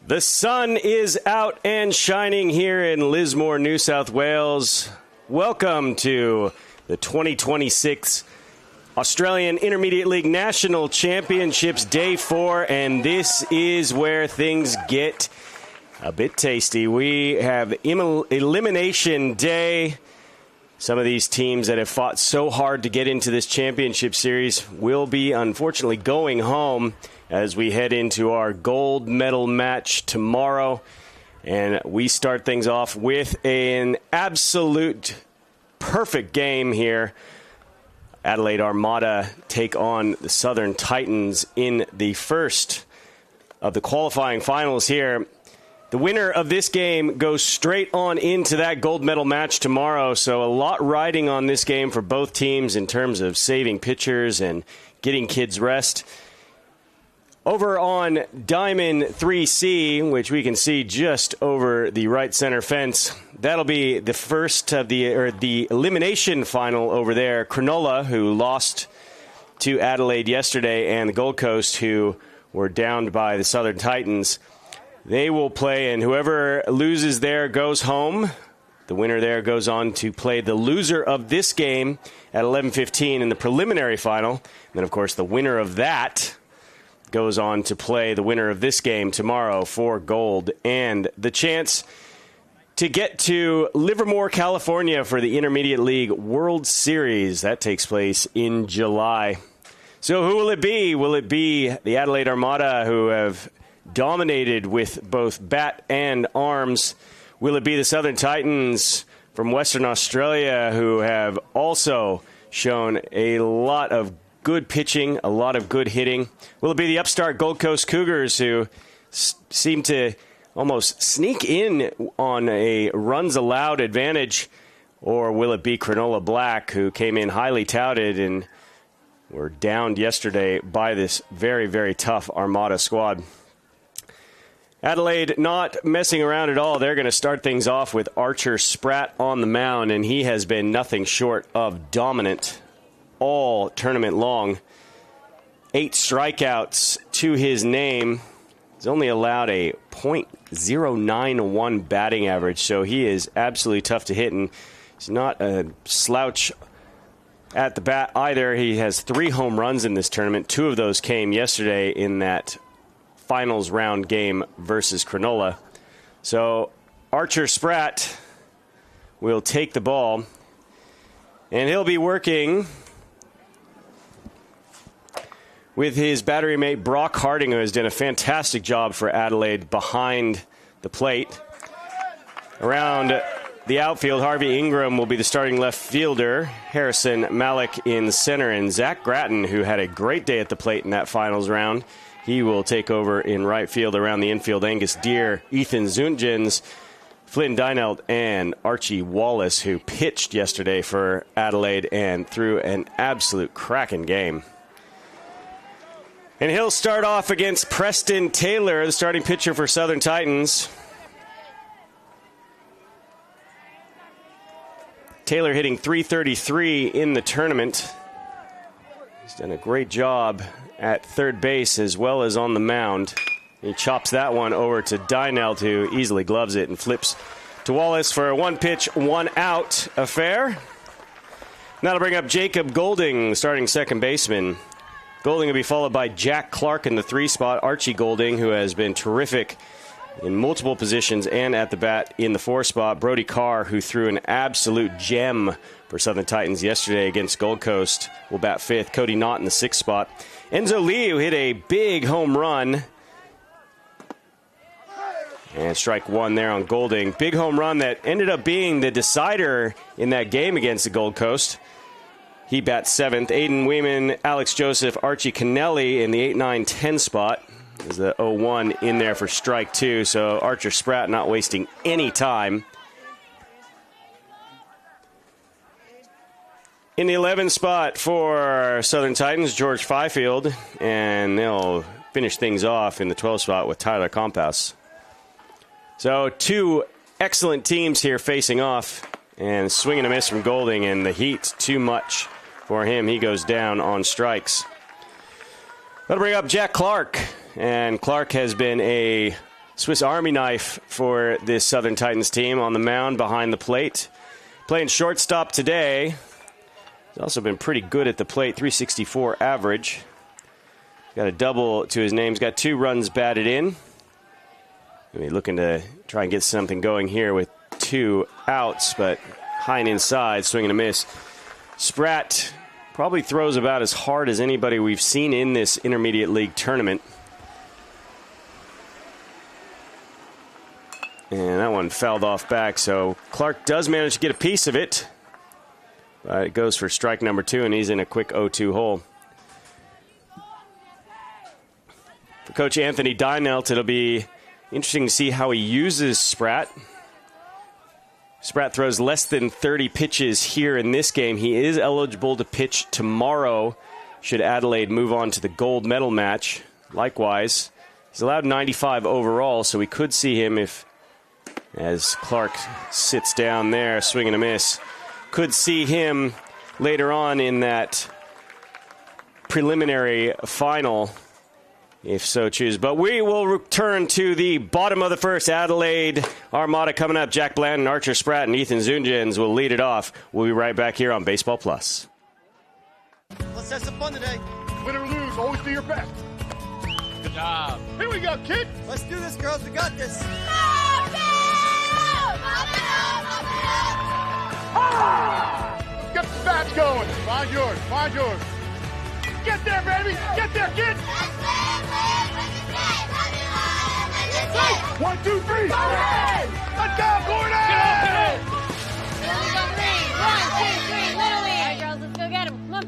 The sun is out and shining here in Lismore, New South Wales. Welcome to the 2026 Australian Intermediate League National Championships Day 4, and this is where things get a bit tasty. We have Elimination Day. Some of these teams that have fought so hard to get into this championship series will be unfortunately going home as we head into our gold medal match tomorrow. And we start things off with an absolute perfect game here. Adelaide Armada take on the Southern Titans in the first of the qualifying finals here. The winner of this game goes straight on into that gold medal match tomorrow. So a lot riding on this game for both teams in terms of saving pitchers and getting kids rest. Over on Diamond 3C, which we can see just over the right center fence, that'll be the first of the elimination final over there. Cronulla, who lost to Adelaide yesterday, and the Gold Coast, who were downed by the Southern Titans. They will play, and whoever loses there goes home. The winner there goes on to play the loser of this game at 11:15 in the preliminary final. And then, of course, the winner of that goes on to play the winner of this game tomorrow for gold and the chance to get to Livermore, California for the Intermediate League World Series. That takes place in July. So who will it be? Will it be the Adelaide Armada, who have dominated with both bat and arms? Will it be the Southern Titans from Western Australia, who have also shown a lot of good pitching, a lot of good hitting? Will it be the upstart Gold Coast Cougars, who seem to almost sneak in on a runs allowed advantage? Or will it be Cronulla Black, who came in highly touted and were downed yesterday by this very, very tough Armada squad? Adelaide not messing around at all. They're going to start things off with Archer Spratt on the mound, and he has been nothing short of dominant all tournament long. 8 strikeouts to his name. He's only allowed a .091 batting average, so he is absolutely tough to hit, and he's not a slouch at the bat either. He has 3 home runs in this tournament. 2 of those came yesterday in that finals round game versus Cronulla. So Archer Spratt will take the ball, and he'll be working with his battery mate Brock Harding, who has done a fantastic job for Adelaide behind the plate. Around the outfield, Harvey Ingram will be the starting left fielder. Harrison Malik in center, and Zach Gratton, who had a great day at the plate in that finals round, he will take over in right field. Around the infield, Angus Deere, Ethan Zunjens, Flynn Dynelt, and Archie Wallace, who pitched yesterday for Adelaide and threw an absolute cracking game. And he'll start off against Preston Taylor, the starting pitcher for Southern Titans. Taylor hitting .333 in the tournament. He's done a great job at third base as well as on the mound. He chops that one over to Dynelt, who easily gloves it and flips to Wallace for a 1-pitch, 1-out affair. That'll bring up Jacob Golding, starting second baseman. Golding will be followed by Jack Clark in the 3 spot. Archie Golding, who has been terrific in multiple positions and at the bat in the 4 spot. Brody Carr, who threw an absolute gem for Southern Titans yesterday against Gold Coast, will bat 5th. Cody Knott in the 6th spot. Enzo Lee, who hit a big home run. And strike 1 there on Golding. Big home run that ended up being the decider in that game against the Gold Coast. He bats 7th. Aiden Weeman, Alex Joseph, Archie Kennelly in the 8, 9, 10 spot. There's the 0-1 in there for strike 2. So Archer Spratt not wasting any time. In the 11 spot for Southern Titans, George Fifield. And they'll finish things off in the 12 spot with Tyler Compas. So 2 excellent teams here facing off. And swing and a miss from Golding, and the heat's too much for him. He goes down on strikes. That'll bring up Jack Clark. And Clark has been a Swiss Army knife for this Southern Titans team on the mound behind the plate. Playing shortstop today. He's also been pretty good at the plate, 364 average. Got a double to his name. He's got 2 runs batted in. Maybe looking to try and get something going here with 2 outs, but high and inside, swing and a miss. Spratt probably throws about as hard as anybody we've seen in this Intermediate League tournament. And that one fouled off back, so Clark does manage to get a piece of it. But it goes for strike number 2, and he's in a quick 0-2 hole. For Coach Anthony Dynelt, it'll be interesting to see how he uses Spratt. Spratt throws less than 30 pitches here in this game. He is eligible to pitch tomorrow should Adelaide move on to the gold medal match. Likewise, he's allowed 95 overall, so we could see him if, as Clark sits down there, swing and a miss, could see him later on in that preliminary final, if so choose. But we will return to the bottom of the first. Adelaide Armada coming up. Jack Blanton, Archer Spratt, and Ethan Zunjens will lead it off. We'll be right back here on Baseball Plus. Let's have some fun today. Win or lose, always do your best. Good job. Here we go, kid. Let's do this, girls. We got this. Get the bats going. Find yours. Find yours. Get there, baby. Get there, kid. 1, 2, 3. Let's go, Gordon. Here we go, Green. 1, 2, 3, Little League. All right, girls, let's go get him. Come on.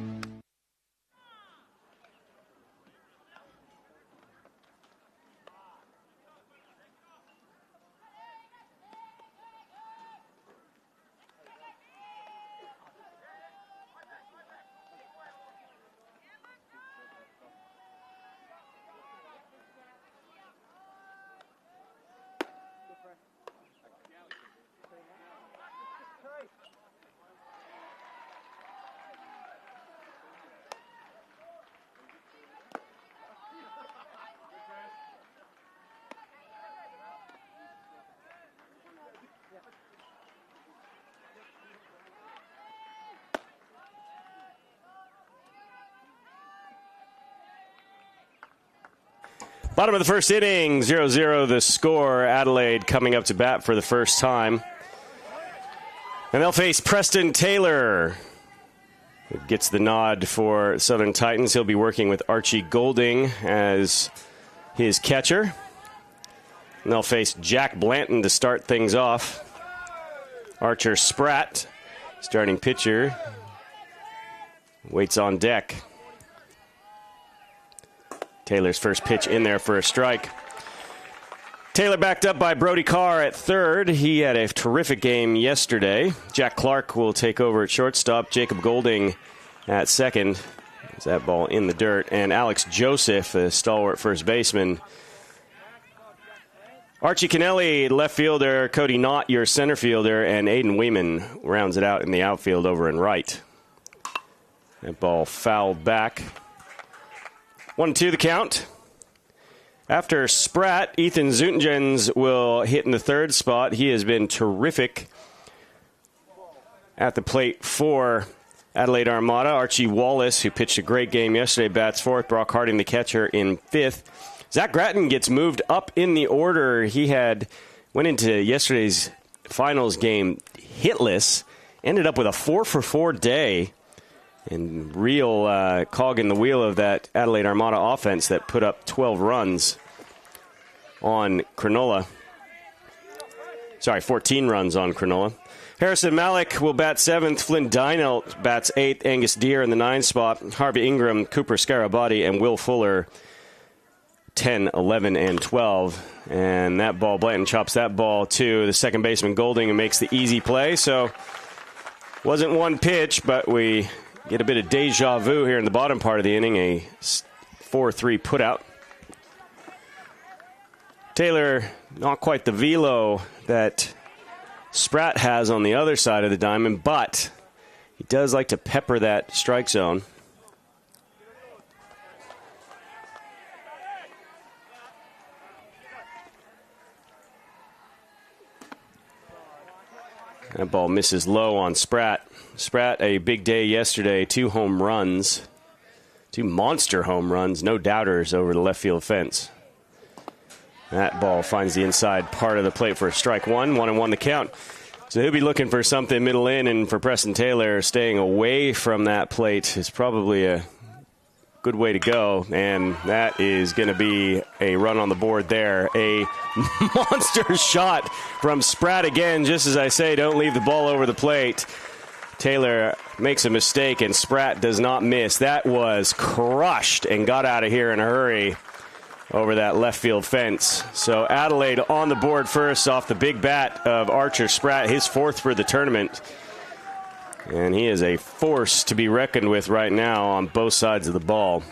Bottom of the first inning, 0-0 the score. Adelaide coming up to bat for the first time. And they'll face Preston Taylor. It gets the nod for Southern Titans. He'll be working with Archie Golding as his catcher. And they'll face Jack Blanton to start things off. Archer Spratt, starting pitcher, waits on deck. Taylor's first pitch in there for a strike. Taylor backed up by Brody Carr at third. He had a terrific game yesterday. Jack Clark will take over at shortstop. Jacob Golding at second. Is that ball in the dirt? And Alex Joseph, a stalwart first baseman. Archie Kennelly, left fielder. Cody Knott, your center fielder. And Aiden Weeman rounds it out in the outfield over and right. That ball fouled back. 1-2 the count. After Spratt, Ethan Zunjens will hit in the third spot. He has been terrific at the plate for Adelaide Armada. Archie Wallace, who pitched a great game yesterday, bats fourth. Brock Harding, the catcher, in fifth. Zach Gratton gets moved up in the order. He went into yesterday's finals game hitless, ended up with a 4-for-4 day. And real cog in the wheel of that Adelaide Armada offense that put up 12 runs on Cronulla. 14 runs on Cronulla. Harrison Malik will bat seventh. Flynn Dynelt bats eighth. Angus Deere in the ninth spot. Harvey Ingram, Cooper Scarabati, and Will Fuller 10, 11, and 12. And that ball, Blanton chops that ball to the second baseman Golding and makes the easy play. So wasn't one pitch, but we get a bit of deja vu here in the bottom part of the inning, a 4-3 putout. Taylor, not quite the velo that Spratt has on the other side of the diamond, but he does like to pepper that strike zone. That ball misses low on Spratt. Spratt, a big day yesterday, 2 home runs. 2 monster home runs, no doubters over the left field fence. That ball finds the inside part of the plate for a strike one. 1-1 the count. So he'll be looking for something middle in, and for Preston Taylor, staying away from that plate is probably a good way to go. And that is going to be a run on the board there. A monster shot from Spratt again. Just as I say, don't leave the ball over the plate. Taylor makes a mistake, and Spratt does not miss. That was crushed and got out of here in a hurry over that left field fence. So Adelaide on the board first off the big bat of Archer Spratt, his 4th for the tournament. And he is a force to be reckoned with right now on both sides of the ball.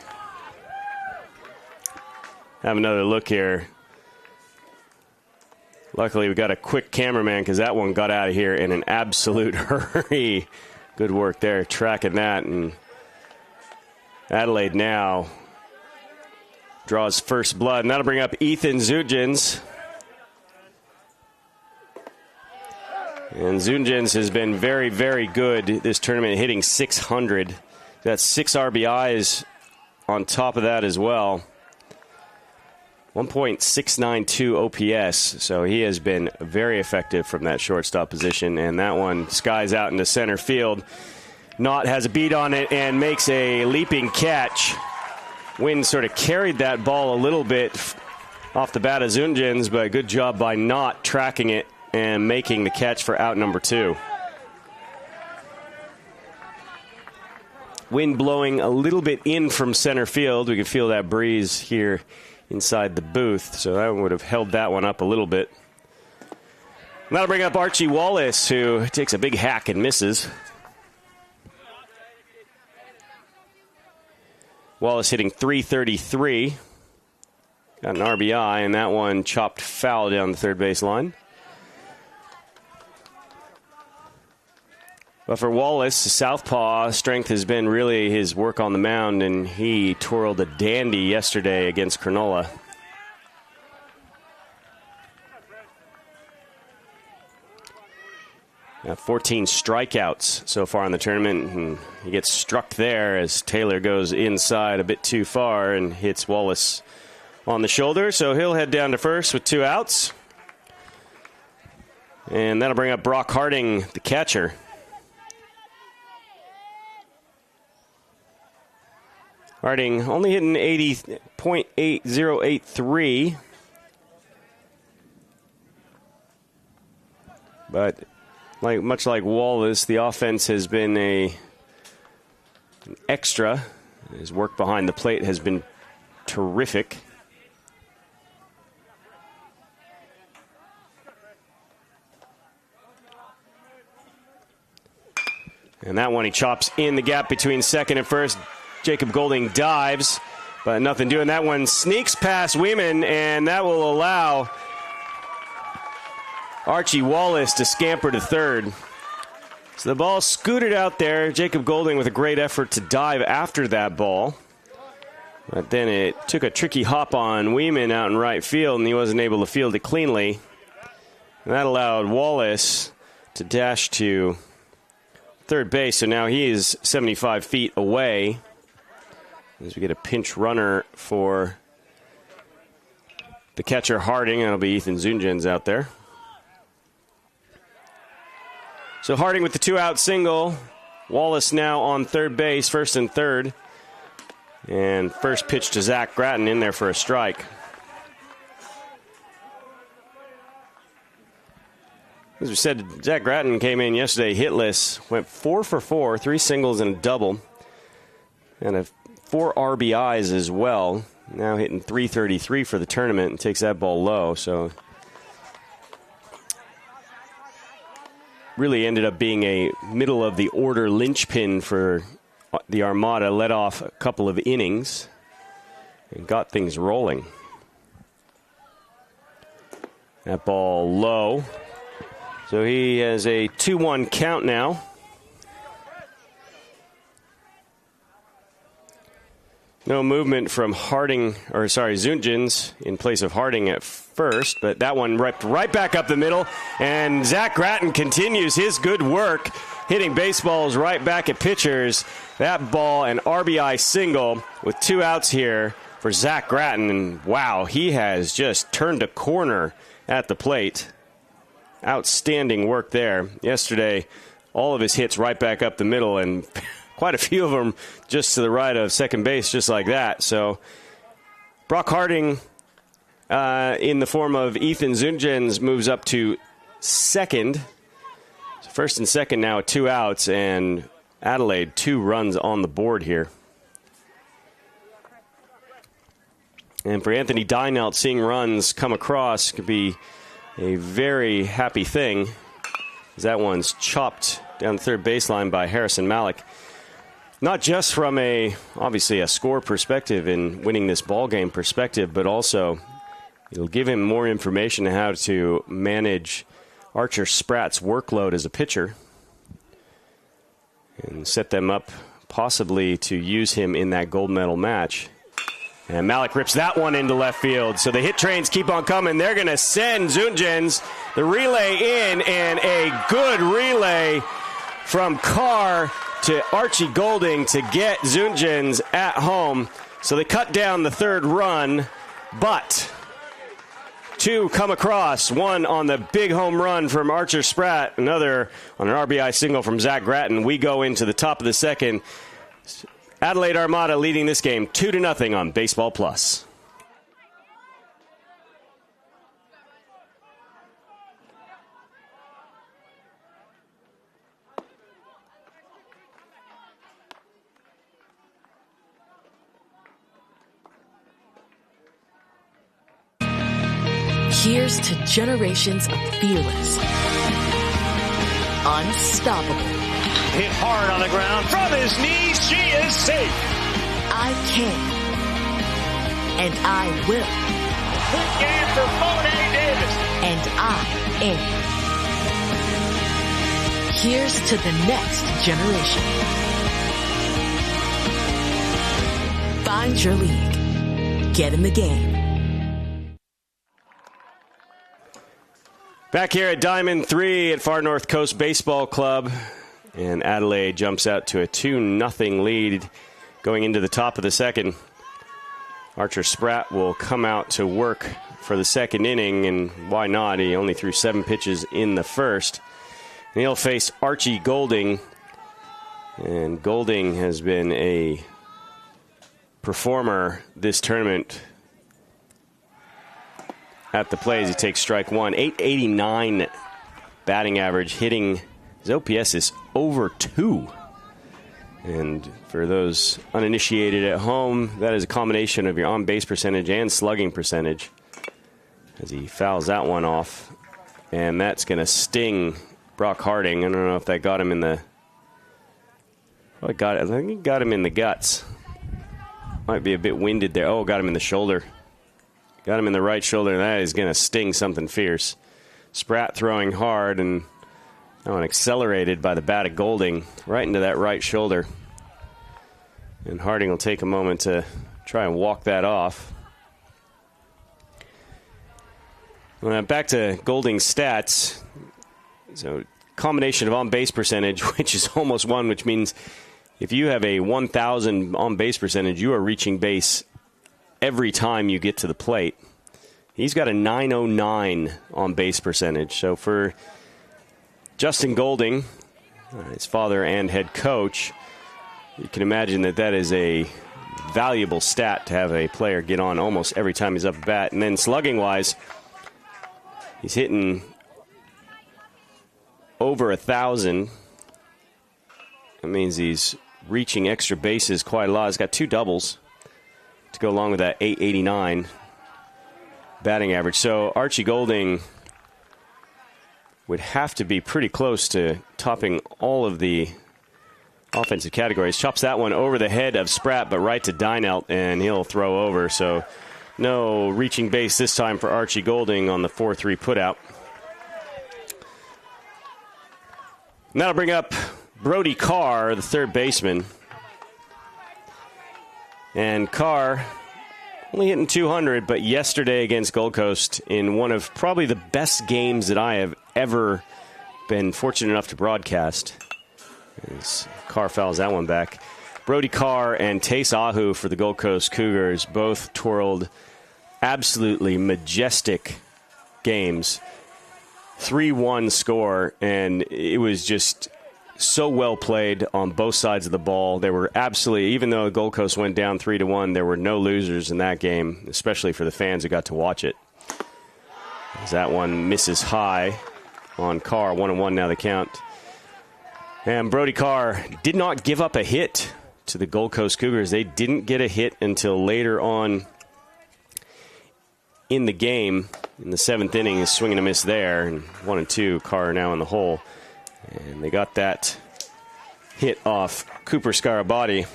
Have another look here. Luckily, we got a quick cameraman because that one got out of here in an absolute hurry. Good work there, tracking that. And Adelaide now draws first blood. And that'll bring up Ethan Zunjens. And Zunjens has been very, very good this tournament, hitting 600. That's 6 RBIs on top of that as well. 1.692 OPS, so he has been very effective from that shortstop position, and that one skies out into center field. Knott has a beat on it and makes a leaping catch. Wynn sort of carried that ball a little bit off the bat of Zunjens, but good job by Knott tracking it and making the catch for out number 2. Wind blowing a little bit in from center field. We can feel that breeze here inside the booth, so that would have held that one up a little bit. And that'll bring up Archie Wallace, who takes a big hack and misses. Wallace hitting .333. Got an RBI, and that one chopped foul down the third base line. But for Wallace, the southpaw strength has been really his work on the mound, and he twirled a dandy yesterday against Cronulla. Now 14 strikeouts so far in the tournament, and he gets struck there as Taylor goes inside a bit too far and hits Wallace on the shoulder. So he'll head down to first with 2 outs. And that'll bring up Brock Harding, the catcher. Harding only hitting 80.8083. But much like Wallace, the offense has been an extra. His work behind the plate has been terrific. And that one he chops in the gap between second and first. Jacob Golding dives, but nothing doing. That one sneaks past Weeman, and that will allow Archie Wallace to scamper to third. So the ball scooted out there. Jacob Golding with a great effort to dive after that ball. But then it took a tricky hop on Weeman out in right field, and he wasn't able to field it cleanly. And that allowed Wallace to dash to third base, so now he is 75 feet away. As we get a pinch runner for the catcher Harding, that'll be Ethan Zunjens out there. So Harding with the 2-out single. Wallace now on third base, first and third. And first pitch to Zach Gratton in there for a strike. As we said, Zach Gratton came in yesterday hitless, went 4 for 4, 3 singles and a double, and 4 RBIs as well. Now hitting .333 for the tournament and takes that ball low. So really ended up being a middle of the order linchpin for the Armada. Led off a couple of innings and got things rolling. That ball low. So he has a 2-1 count now. No movement from Zunjens in place of Harding at first, but that one right back up the middle. And Zach Gratton continues his good work, hitting baseballs right back at pitchers. That ball, an RBI single with 2 outs here for Zach Gratton. And wow, he has just turned a corner at the plate. Outstanding work there. Yesterday, all of his hits right back up the middle, and quite a few of them just to the right of second base, just like that. So Brock Harding, in the form of Ethan Zunjens, moves up to second. So first and second now at 2 outs, and Adelaide 2 runs on the board here. And for Anthony Dynelt, seeing runs come across could be a very happy thing, as that one's chopped down the third baseline by Harrison Malik. Not just from obviously a score perspective in winning this ball game perspective, but also it'll give him more information on how to manage Archer Spratt's workload as a pitcher and set them up possibly to use him in that gold medal match. And Malik rips that one into left field. So the hit trains keep on coming. They're going to send Zunjens the relay in, and a good relay from Carr to Archie Golding to get Zunjens at home. So they cut down the third run, but 2 come across. One on the big home run from Archer Spratt, another on an RBI single from Zach Gratton. We go into the top of the second. Adelaide Armada leading this game 2-0 on Baseball Plus. Here's to generations of fearless, unstoppable. Hit hard on the ground from his knees. She is safe. I can. And I will. Big game for Monet Davis. And I am. Here's to the next generation. Find your league. Get in the game. Back here at Diamond 3 at Far North Coast Baseball Club. And Adelaide jumps out to a 2-0 lead going into the top of the second. Archer Spratt will come out to work for the second inning, and why not? He only threw 7 pitches in the first. And he'll face Archie Golding. And Golding has been a performer this tournament at the plate as he takes strike one. .889 batting average, hitting. His OPS is over 2. And for those uninitiated at home, that is a combination of your on-base percentage and slugging percentage as he fouls that one off. And that's going to sting Brock Harding. I don't know if that got him in the... I think it got him in the guts. Might be a bit winded there. Oh, got him in the shoulder. Got him in the right shoulder. That is going to sting something fierce. Spratt throwing hard and accelerated by the bat of Golding right into that right shoulder. And Harding will take a moment to try and walk that off. Back to Golding's stats. So combination of on-base percentage, which is almost 1, which means if you have a 1,000 on-base percentage, you are reaching base every time you get to the plate. He's got a 909 on-base percentage. So for Justin Golding, his father and head coach, you can imagine that is a valuable stat to have a player get on almost every time he's up at bat. And then slugging-wise, he's hitting over 1,000. That means he's reaching extra bases quite a lot. He's got 2 doubles to go along with that .889 batting average. So Archie Golding would have to be pretty close to topping all of the offensive categories. Chops that one over the head of Spratt, but right to Dynelt, and he'll throw over. So no reaching base this time for Archie Golding on the 4-3 putout. And that'll bring up Brody Carr, the third baseman. And Carr only hitting 200, but yesterday against Gold Coast in one of probably the best games that I have ever been fortunate enough to broadcast. As Carr fouls that one back. Brody Carr and Tace Ahu for the Gold Coast Cougars both twirled absolutely majestic games. 3-1 score, and it was just so well played on both sides of the ball. There were absolutely, even though Gold Coast went down 3-1, there were no losers in that game, especially for the fans who got to watch it. As that one misses high on Carr, 1-1 now the count. And Brody Carr did not give up a hit to the Gold Coast Cougars. They didn't get a hit until later on in the game. In the 7th inning, is swinging a miss there. And 1-2, Carr now in the hole. And they got that hit off Cooper Scarabati.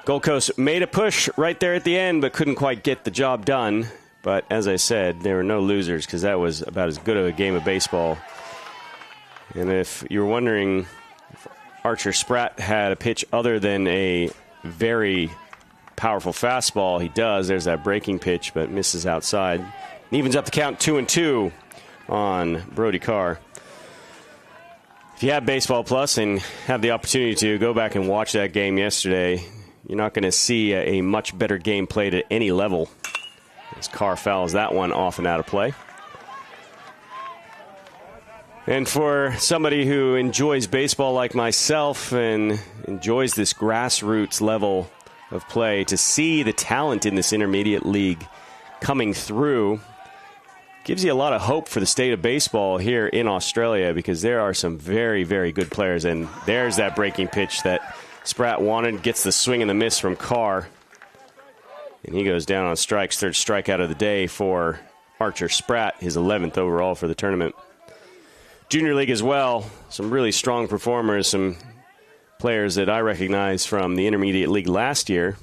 Gold Coast made a push right there at the end, but couldn't quite get the job done. But as I said, there were no losers because that was about as good of a game of baseball. And if you were wondering if Archer Spratt had a pitch other than a very powerful fastball, he does. There's that breaking pitch, but misses outside. Evens up the count 2-2 on Brody Carr. If you have Baseball Plus and have the opportunity to go back and watch that game yesterday, you're not going to see a much better game played at any level. As Carr fouls that one off and out of play. And for somebody who enjoys baseball like myself and enjoys this grassroots level of play, to see the talent in this intermediate league coming through gives you a lot of hope for the state of baseball here in Australia, because there are some very, very good players. And there's that breaking pitch that Spratt wanted, gets the swing and the miss from Carr. And he goes down on strikes, third strikeout of the day for Archer Spratt, his 11th overall for the tournament. Junior League as well, some really strong performers, some players that I recognize from the Intermediate League last year.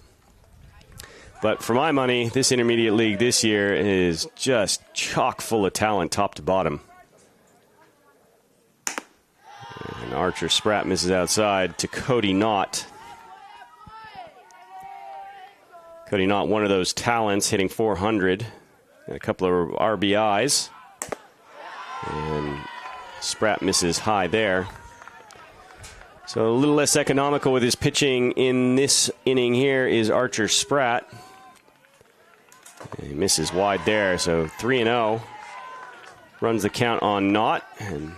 But for my money, this Intermediate League this year is just chock full of talent top to bottom. And Archer Spratt misses outside to Cody Knott. Cody Knott, one of those talents, hitting 400. And a couple of RBIs. And Spratt misses high there. So a little less economical with his pitching in this inning here is Archer Spratt. He misses wide there, so 3-0. Runs the count on Knott. And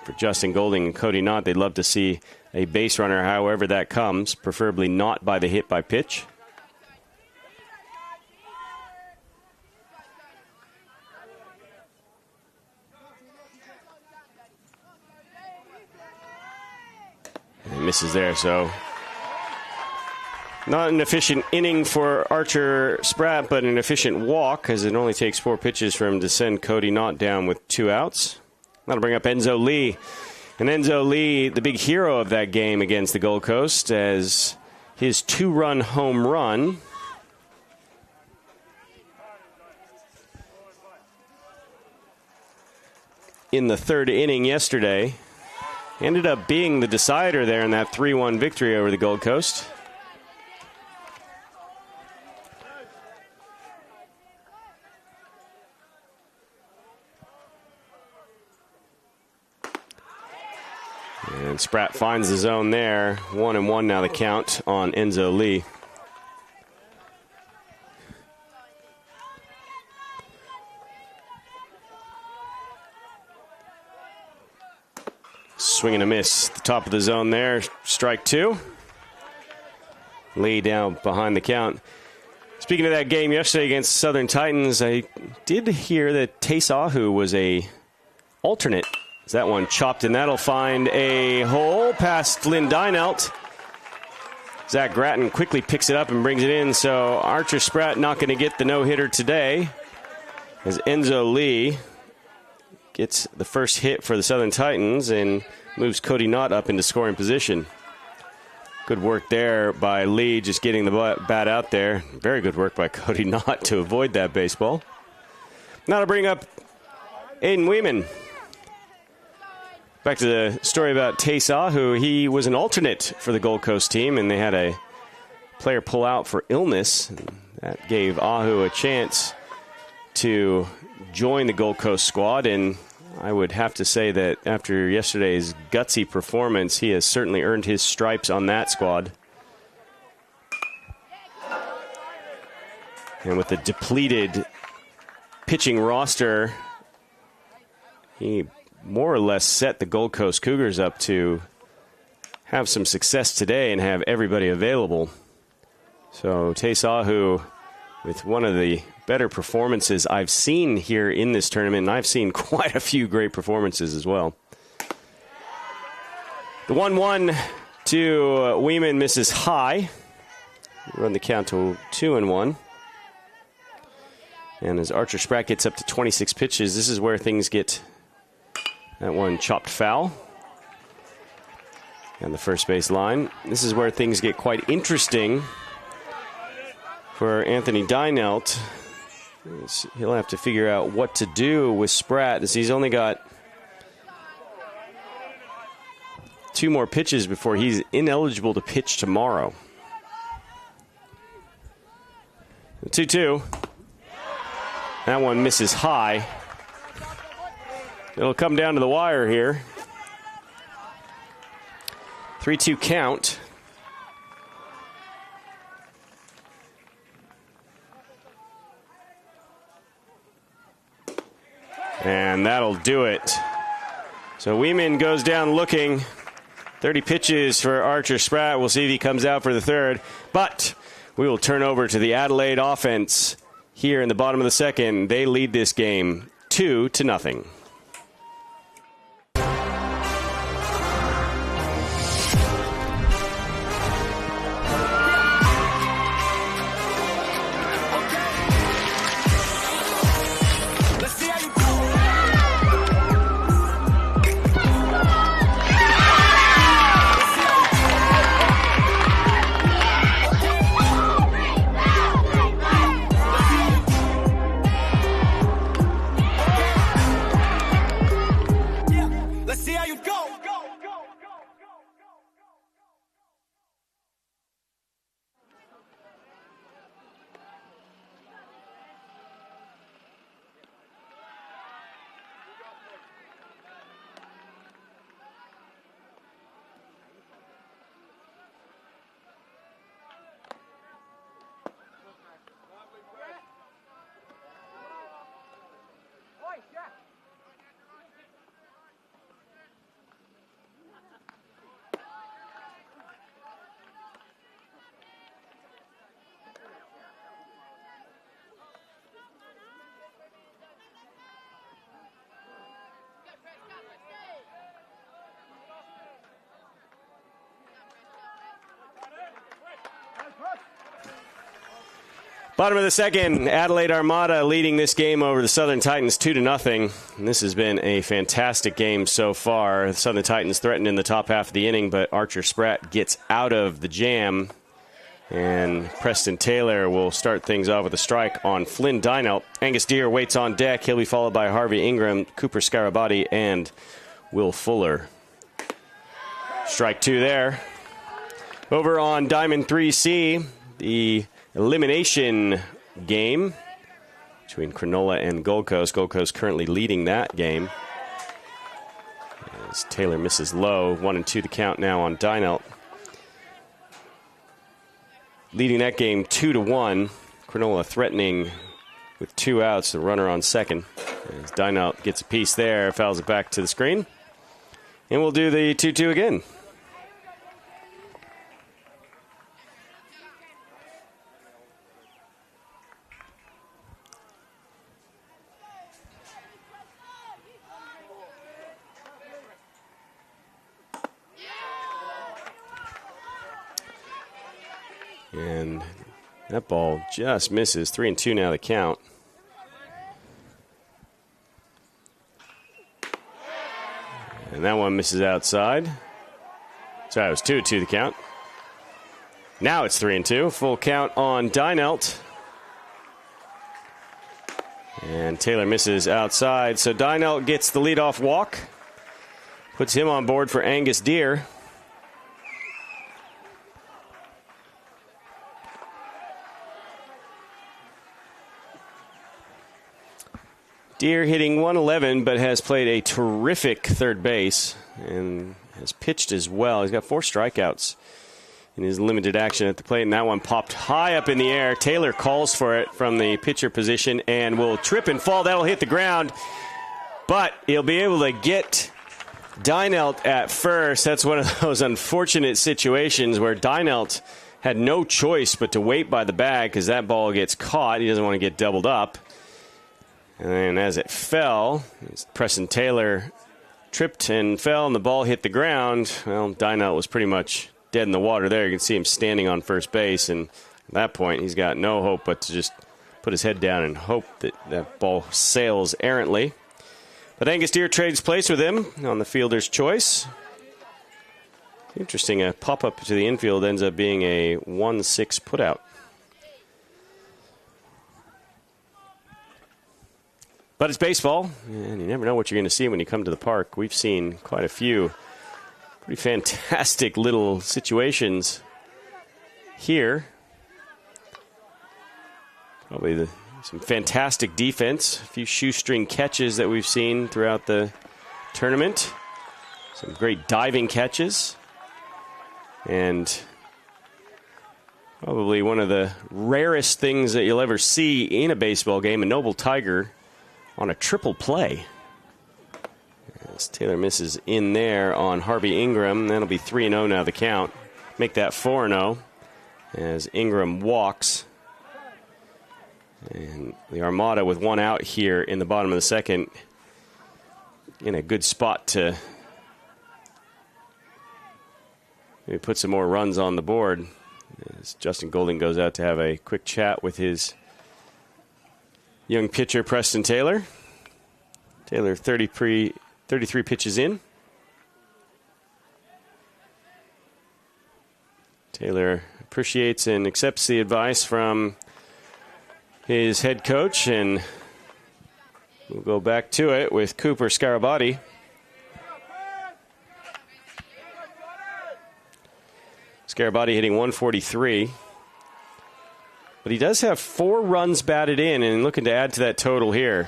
for Justin Golding and Cody Knott, they'd love to see a base runner, however that comes, preferably not by the hit by pitch. And he misses there, so not an efficient inning for Archer Spratt, but an efficient walk, as it only takes 4 pitches for him to send Cody Knott down with 2 outs. That'll bring up Enzo Lee. And Enzo Lee, the big hero of that game against the Gold Coast, as his 2-run home run in the 3rd inning yesterday ended up being the decider there in that 3-1 victory over the Gold Coast. And Spratt finds the zone there. 1-1 now the count on Enzo Lee. Swing and a miss. The top of the zone there. Strike 2. Lee down behind the count. Speaking of that game yesterday against Southern Titans, I did hear that Tace Ahu was a alternate. That one chopped, and that'll find a hole past Lynn Dynelt. Zach Gratton quickly picks it up and brings it in, so Archer Spratt not going to get the no-hitter today, as Enzo Lee gets the first hit for the Southern Titans and moves Cody Knott up into scoring position. Good work there by Lee, just getting the bat out there. Very good work by Cody Knott to avoid that baseball. Now to bring up Aiden Weeman. Back to the story about Tace Ahu. He was an alternate for the Gold Coast team, and they had a player pull out for illness. That gave Ahu a chance to join the Gold Coast squad, and I would have to say that after yesterday's gutsy performance, he has certainly earned his stripes on that squad. And with the depleted pitching roster, he more or less set the Gold Coast Cougars up to have some success today and have everybody available. So Tace Ahu with one of the better performances I've seen here in this tournament, and I've seen quite a few great performances as well. The 1-1 to Weeman misses high. Run the count to 2-1. And as Archer Spratt gets up to 26 pitches, this is where things get that one chopped foul. And the first base line. This is where things get quite interesting for Anthony Dynelt. He'll have to figure out what to do with Spratt, as he's only got 2 more pitches before he's ineligible to pitch tomorrow. 2-2. That one misses high. It'll come down to the wire here. 3-2 count. And that'll do it. So Weeman goes down looking. 30 pitches for Archer Spratt. We'll see if he comes out for the third. But we will turn over to the Adelaide offense here in the bottom of the second. They lead this game 2-0. Bottom of the second, Adelaide Armada leading this game over the Southern Titans 2-0. And this has been a fantastic game so far. The Southern Titans threatened in the top half of the inning, but Archer Spratt gets out of the jam. And Preston Taylor will start things off with a strike on Flynn Dynelt. Angus Deere waits on deck. He'll be followed by Harvey Ingram, Cooper Scarabati, and Will Fuller. Strike 2 there. Over on Diamond 3C, the elimination game between Cronulla and Gold Coast. Gold Coast currently leading that game. As Taylor misses low, 1-2 to count now on Dynelt. Leading that game 2-1. Cronulla threatening with 2 outs, the runner on second. As Dynelt gets a piece there, fouls it back to the screen. And we'll do the 2-2 again. And that ball just misses. 3-2 now the count. And that one misses outside. Sorry, it was 2-2 the count. Now it's 3-2. Full count on Dynelt. And Taylor misses outside. So Dynelt gets the leadoff walk. Puts him on board for Angus Deere. Deer hitting 111, but has played a terrific third base and has pitched as well. He's got 4 strikeouts in his limited action at the plate, and that one popped high up in the air. Taylor calls for it from the pitcher position and will trip and fall. That'll hit the ground, but he'll be able to get Dynelt at first. That's one of those unfortunate situations where Dynelt had no choice but to wait by the bag because that ball gets caught. He doesn't want to get doubled up. And then as it fell, Preston Taylor tripped and fell, and the ball hit the ground. Well, Dynelt was pretty much dead in the water there. You can see him standing on first base, and at that point, he's got no hope but to just put his head down and hope that that ball sails errantly. But Angus Deer trades place with him on the fielder's choice. Interesting, a pop-up to the infield ends up being a 1-6 putout. But it's baseball, and you never know what you're going to see when you come to the park. We've seen quite a few pretty fantastic little situations here. Probably some fantastic defense, a few shoestring catches that we've seen throughout the tournament. Some great diving catches. And probably one of the rarest things that you'll ever see in a baseball game, a Noble Tiger on a triple play. As Taylor misses in there on Harvey Ingram. That'll be 3-0 now the count. Make that 4-0 as Ingram walks. And the Armada with 1 out here in the bottom of the second in a good spot to maybe put some more runs on the board. As Justin Golding goes out to have a quick chat with his young pitcher, Preston Taylor. Taylor 33 pitches in. Taylor appreciates and accepts the advice from his head coach, and we'll go back to it with Cooper Scarabati. Scarabati hitting 143. But he does have 4 runs batted in and looking to add to that total here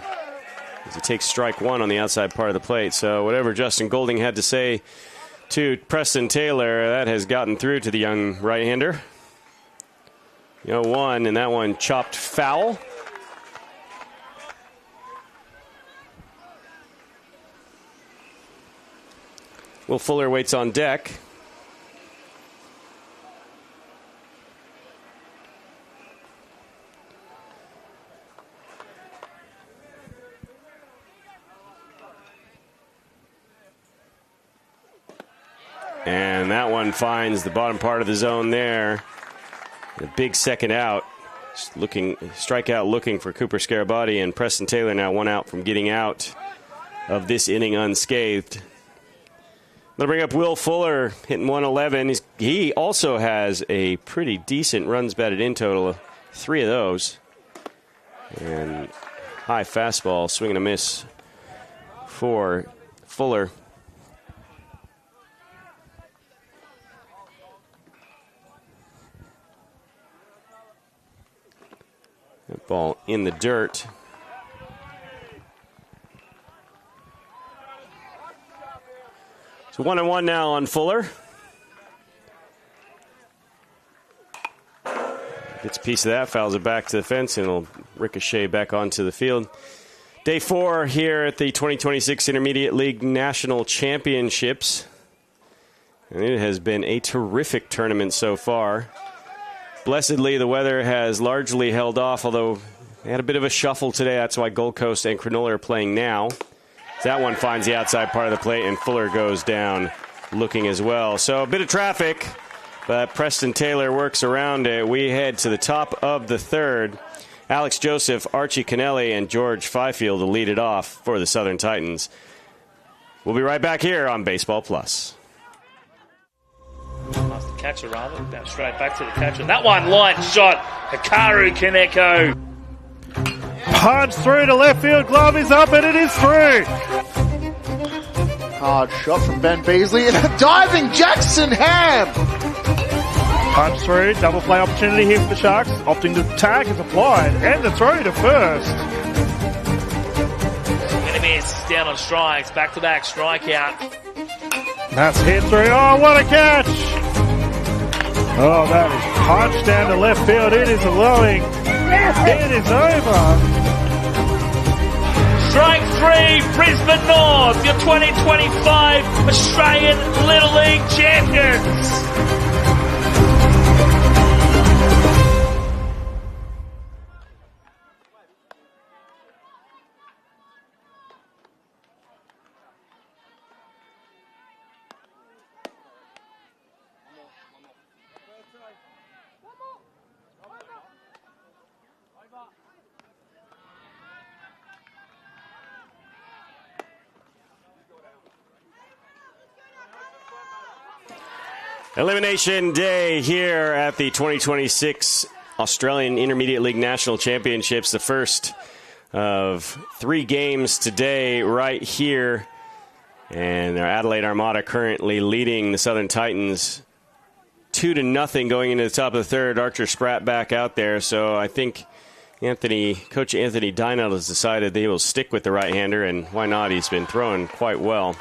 as he takes strike 1 on the outside part of the plate. So whatever Justin Golding had to say to Preston Taylor, that has gotten through to the young right-hander. 0-1, and that one chopped foul. Will Fuller waits on deck. And that one finds the bottom part of the zone there. A big second out. Strikeout looking for Cooper Scarabati, and Preston Taylor now 1 out from getting out of this inning unscathed. I'm going to bring up Will Fuller hitting 111. He also has a pretty decent runs batted in total, 3 of those. And high fastball, swing and a miss for Fuller. That ball in the dirt. So 1-1 now on Fuller. Gets a piece of that, fouls it back to the fence, and it'll ricochet back onto the field. Day 4 here at the 2026 Intermediate League National Championships. And it has been a terrific tournament so far. Blessedly, the weather has largely held off, although they had a bit of a shuffle today. That's why Gold Coast and Cronulla are playing now. That one finds the outside part of the plate, and Fuller goes down looking as well. So a bit of traffic, but Preston Taylor works around it. We head to the top of the third. Alex Joseph, Archie Kennelly, and George Fifield to lead it off for the Southern Titans. We'll be right back here on Baseball Plus. Past the catcher, rather. Bounce straight back to the catcher. That one, line shot. Hikaru Kaneko. Punch through to left field. Glove is up, and it is through. Hard shot from Ben Beasley, and a diving Jackson Ham. Punch through. Double play opportunity here for the Sharks. Opting to tag is applied, and the throw to first. miss. Down on strikes. Back-to-back strikeout. That's hit through. Oh, what a catch! Oh, that is punched down to left field. It is blowing. It is over. Strike 3, Brisbane North, your 2025 Australian Little League champions. Elimination day here at the 2026 Australian Intermediate League National Championships. The first of 3 games today right here. And our Adelaide Armada currently leading the Southern Titans 2-0 going into the top of the third. Archer Spratt back out there. So I think Coach Anthony Dynell has decided that he will stick with the right-hander, and why not? He's been throwing quite well.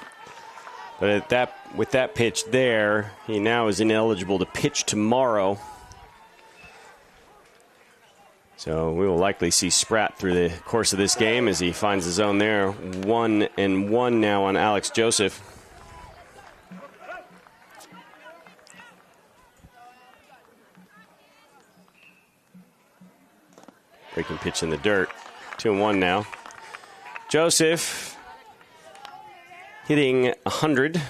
But with that pitch there, he now is ineligible to pitch tomorrow. So we will likely see Spratt through the course of this game as he finds the zone there. 1-1 now on Alex Joseph. Breaking pitch in the dirt. 2-1 now. Joseph hitting 100.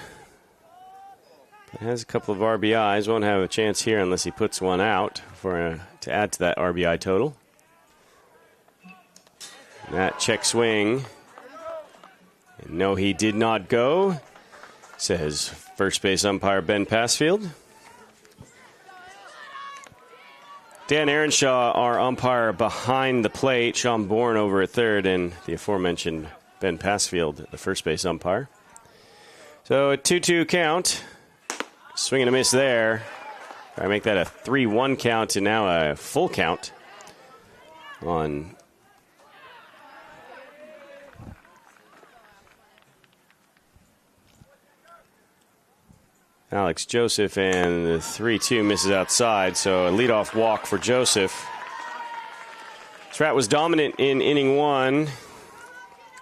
Has a couple of RBIs. Won't have a chance here unless he puts one out to add to that RBI total. That check swing. And no, he did not go, says first base umpire Ben Passfield. Dan Aaronshaw, our umpire behind the plate. Sean Bourne over at third, and the aforementioned Ben Passfield, the first base umpire. So a 2-2 count. Swing and a miss there. I make that a 3-1 count and now a full count on Alex Joseph, and the 3-2 misses outside, so a leadoff walk for Joseph. Spratt was dominant in inning 1.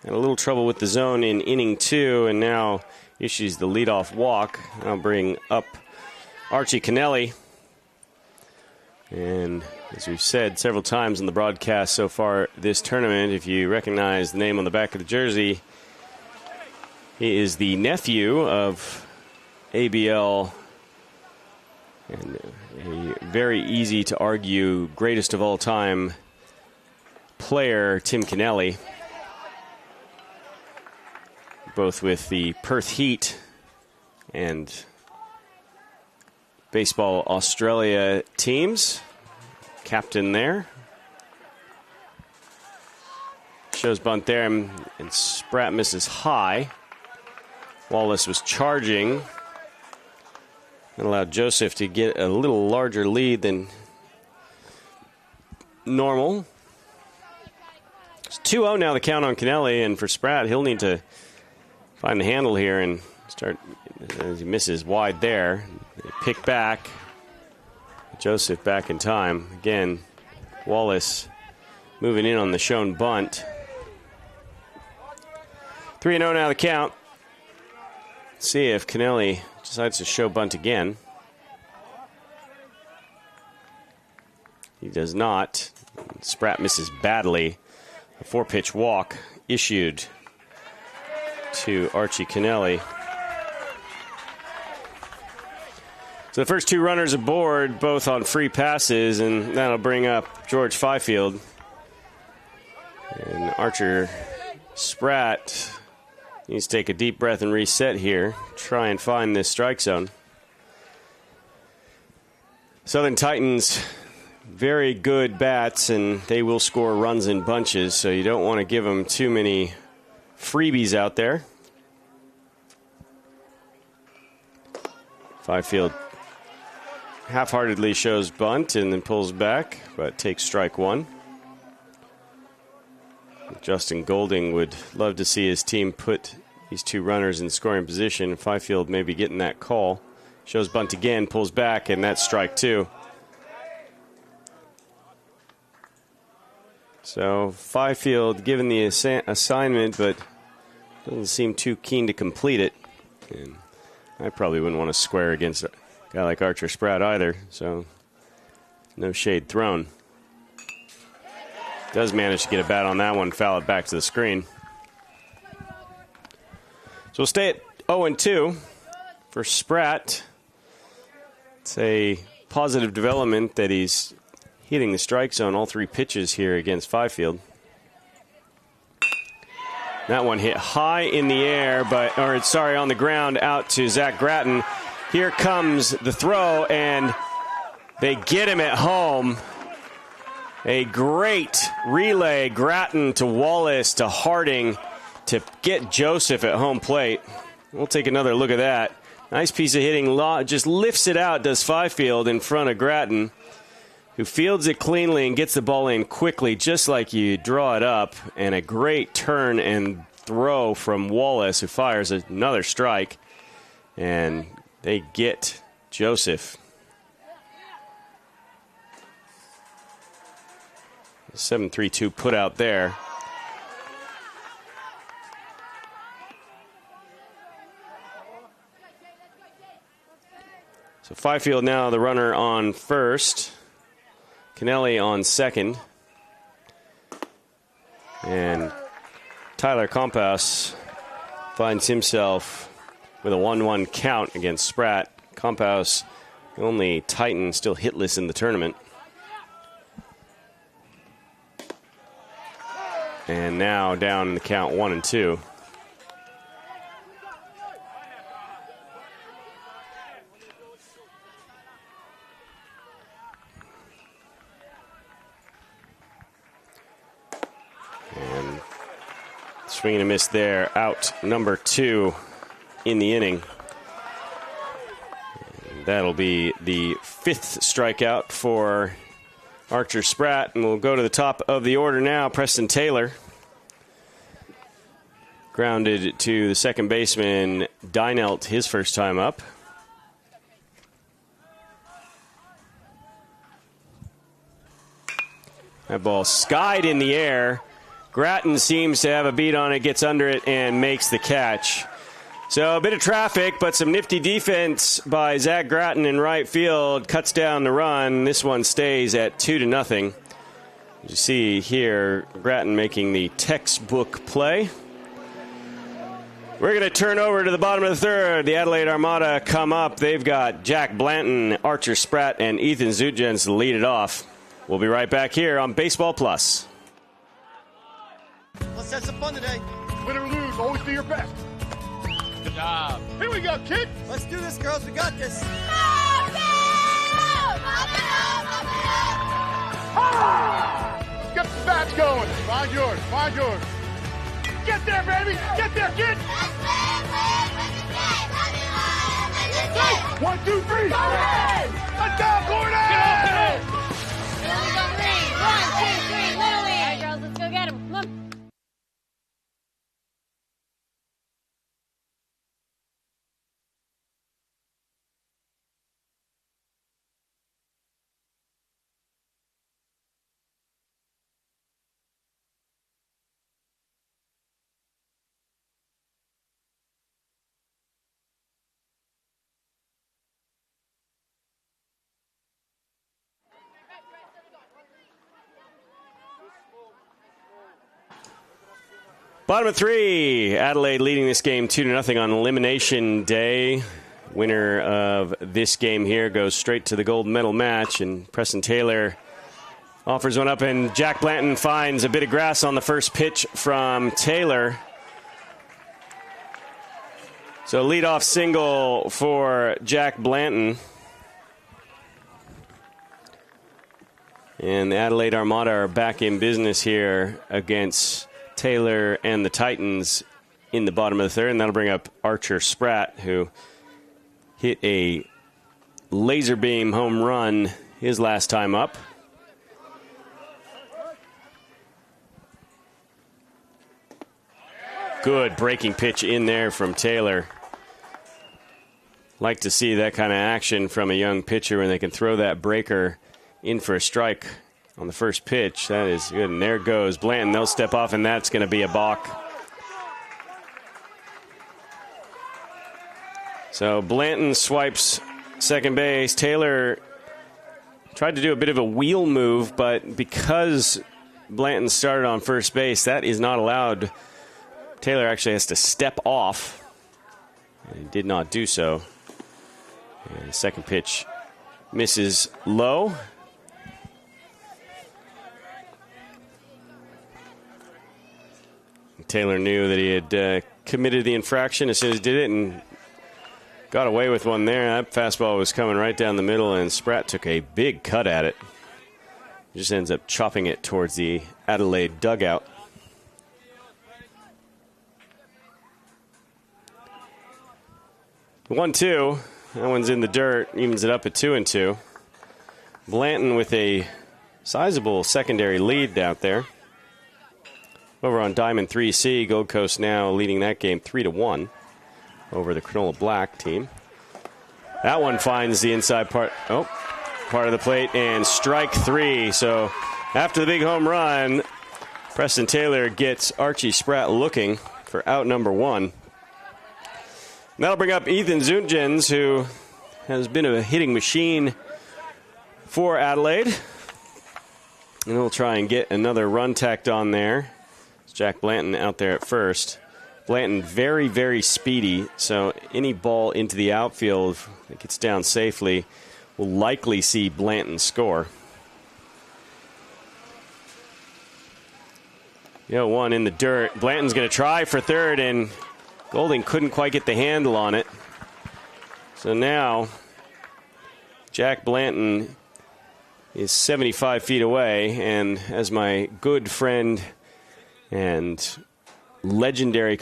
Had a little trouble with the zone in inning 2, and now issues the leadoff walk. I'll bring up Archie Kennelly. And as we've said several times in the broadcast so far this tournament, if you recognize the name on the back of the jersey, he is the nephew of ABL and a very easy to argue greatest of all time player, Tim Kennelly. Both with the Perth Heat and Baseball Australia teams. Captain there. Shows bunt there, and Spratt misses high. Wallace was charging. And allowed Joseph to get a little larger lead than normal. It's 2-0 now, the count on Kennelly, and for Spratt, he'll need to find the handle here and start, as he misses wide there. Pick back. Joseph back in time. Again, Wallace moving in on the shown bunt. 3-0 now the count. Let's see if Kennelly decides to show bunt again. He does not. Spratt misses badly. A 4-pitch walk issued to Archie Kennelly. So the first 2 runners aboard, both on free passes, and that'll bring up George Fifield. And Archer Spratt needs to take a deep breath and reset here. Try and find this strike zone. Southern Titans, very good bats, and they will score runs in bunches, so you don't want to give them too many freebies out there. Fifield half-heartedly shows bunt and then pulls back, but takes strike 1. Justin Golding would love to see his team put these two runners in scoring position. Fifield maybe getting that call. Shows bunt again, pulls back, and that's strike two. So Fifield given the assignment, but doesn't seem too keen to complete it. And I probably wouldn't want to square against a guy like Archer Spratt either, so no shade thrown. Does manage to get a bat on that one, foul it back to the screen. So we'll stay at 0-2 for Spratt. It's a positive development that he's hitting the strike zone all three pitches here against Fifield. That one hit high in the air, on the ground out to Zach Gratton. Here comes the throw, and they get him at home. A great relay, Gratton to Wallace to Harding to get Joseph at home plate. We'll take another look at that. Nice piece of hitting, just lifts it out, does Fifield in front of Gratton, who fields it cleanly and gets the ball in quickly, just like you draw it up. And a great turn and throw from Wallace, who fires another strike. And they get Joseph. 7-3-2 put out there. So Fifield now the runner on first. Kennelly on second. And Tyler Compas finds himself with a 1-1 count against Spratt. Compas, the only Titan still hitless in the tournament. And now down in the count 1-2. And swing and a miss there. Out number 2 in the inning. And that'll be the 5th strikeout for Archer Spratt, and we'll go to the top of the order now. Preston Taylor grounded to the second baseman, Dynelt, his first time up. That ball skied in the air. Gratton seems to have a beat on it, gets under it, and makes the catch. So a bit of traffic, but some nifty defense by Zach Gratton in right field. Cuts down the run. This one stays at 2-0. You see here, Gratton making the textbook play. We're going to turn over to the bottom of the third. The Adelaide Armada come up. They've got Jack Blanton, Archer Spratt, and Ethan Zutjens to lead it off. We'll be right back here on Baseball Plus. Let's have some fun today. Win or lose, always do your best. Good job. Here we go, kid. Let's do this, girls. We got this. Get the bats going. Find yours. Find yours. Get there, baby. Get there, kid. 1, 2, 3. Let's go, Gordon. Here we go, Green. 1, 2, 3, Little League. All right, girls, let's go get him. Come on. Bottom of 3, Adelaide leading this game 2-0 on elimination day. Winner of this game here goes straight to the gold medal match, and Preston Taylor offers one up, and Jack Blanton finds a bit of grass on the first pitch from Taylor. So leadoff single for Jack Blanton. And the Adelaide Armada are back in business here against Taylor and the Titans in the bottom of the third, and that'll bring up Archer Spratt, who hit a laser beam home run his last time up. good breaking pitch in there from Taylor. Like to see that kind of action from a young pitcher when they can throw that breaker in for a strike on the first pitch. That is good. And there goes Blanton. They'll step off, and that's going to be a balk. So Blanton swipes second base. Taylor tried to do a bit of a wheel move, but because Blanton started on first base, that is not allowed. Taylor actually has to step off. He did not do so. And the second pitch misses low. Taylor knew that he had committed the infraction as soon as he did it and got away with one there. That fastball was coming right down the middle, and Spratt took a big cut at it. He just ends up chopping it towards the Adelaide dugout. The 1-2. That one's in the dirt. Evens it up at 2-2. Blanton with a sizable secondary lead out there. Over on Diamond 3C, Gold Coast now leading that game 3-1 over the Cronulla Black team. That one finds the inside part of the plate, and strike three. So after the big home run, Preston Taylor gets Archie Spratt looking for out number one. That'll bring up Ethan Zunjens, who has been a hitting machine for Adelaide. And he'll try and get another run tacked on there. It's Jack Blanton out there at first. Blanton very, very speedy, so any ball into the outfield that gets down safely will likely see Blanton score. 1 in the dirt. Blanton's going to try for third, and Golding couldn't quite get the handle on it. So now Jack Blanton is 75 feet away, and as my good friend and legendary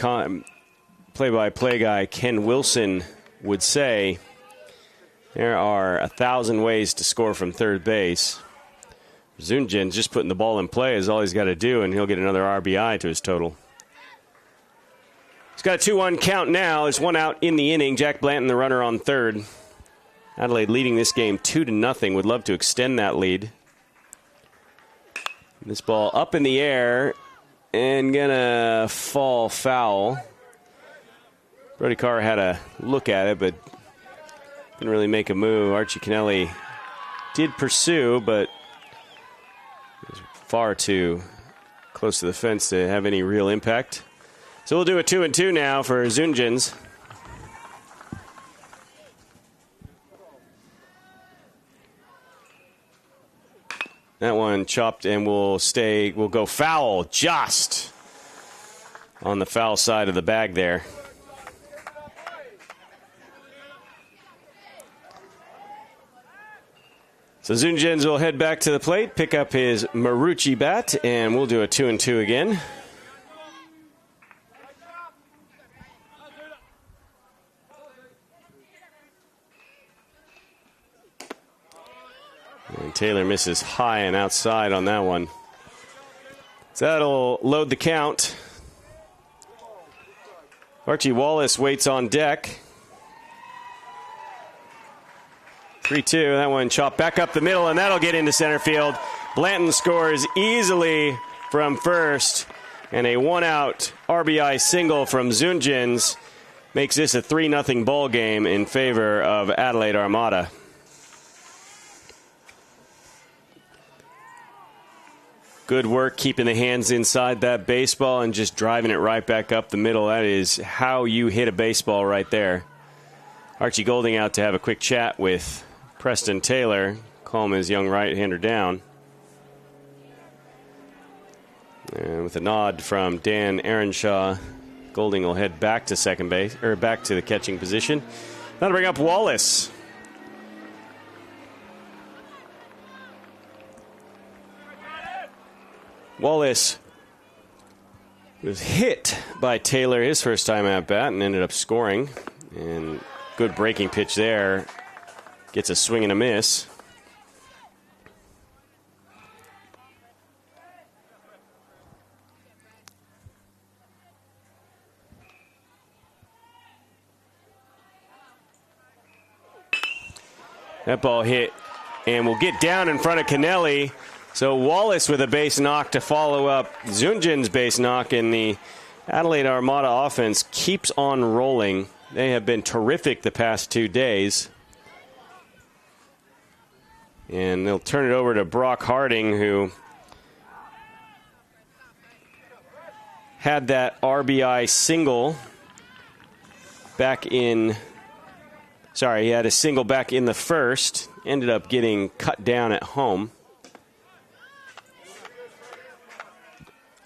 play-by-play guy Ken Wilson would say, there are 1,000 ways to score from third base. Zunjens just putting the ball in play is all he's got to do, and he'll get another RBI to his total. He's got a 2-1 count now. There's one out in the inning. Jack Blanton, the runner on third. Adelaide leading this game 2-0. Would love to extend that lead. This ball up in the air and gonna fall foul. Brody Carr had a look at it, but didn't really make a move. Archie Kennelly did pursue, but it was far too close to the fence to have any real impact. So we'll do a 2-2 now for Zunjens. That one chopped and will go foul just on the foul side of the bag there. So Zunjens will head back to the plate, pick up his Marucci bat, and we'll do a 2-2 again. And Taylor misses high and outside on that one. So that'll load the count. Archie Wallace waits on deck. 3-2. That one chopped back up the middle, and that'll get into center field. Blanton scores easily from first, and a one-out RBI single from Zunjens makes this a 3-0 ball game in favor of Adelaide Armada. Good work keeping the hands inside that baseball and just driving it right back up the middle. That is how you hit a baseball right there. Archie Golding out to have a quick chat with Preston Taylor, calm his young right-hander down. And with a nod from Dan Aaronshaw, Golding will head back to second base, or back to the catching position. That'll bring up Wallace. Wallace was hit by Taylor his first time at bat and ended up scoring. And good breaking pitch there. Gets a swing and a miss. That ball hit and will get down in front of Kennelly. So Wallace with a base knock to follow up Zunjan's base knock, and the Adelaide Armada offense keeps on rolling. They have been terrific the past 2 days. And they'll turn it over to Brock Harding, who had that RBI single back in, he had a single back in the first, ended up getting cut down at home.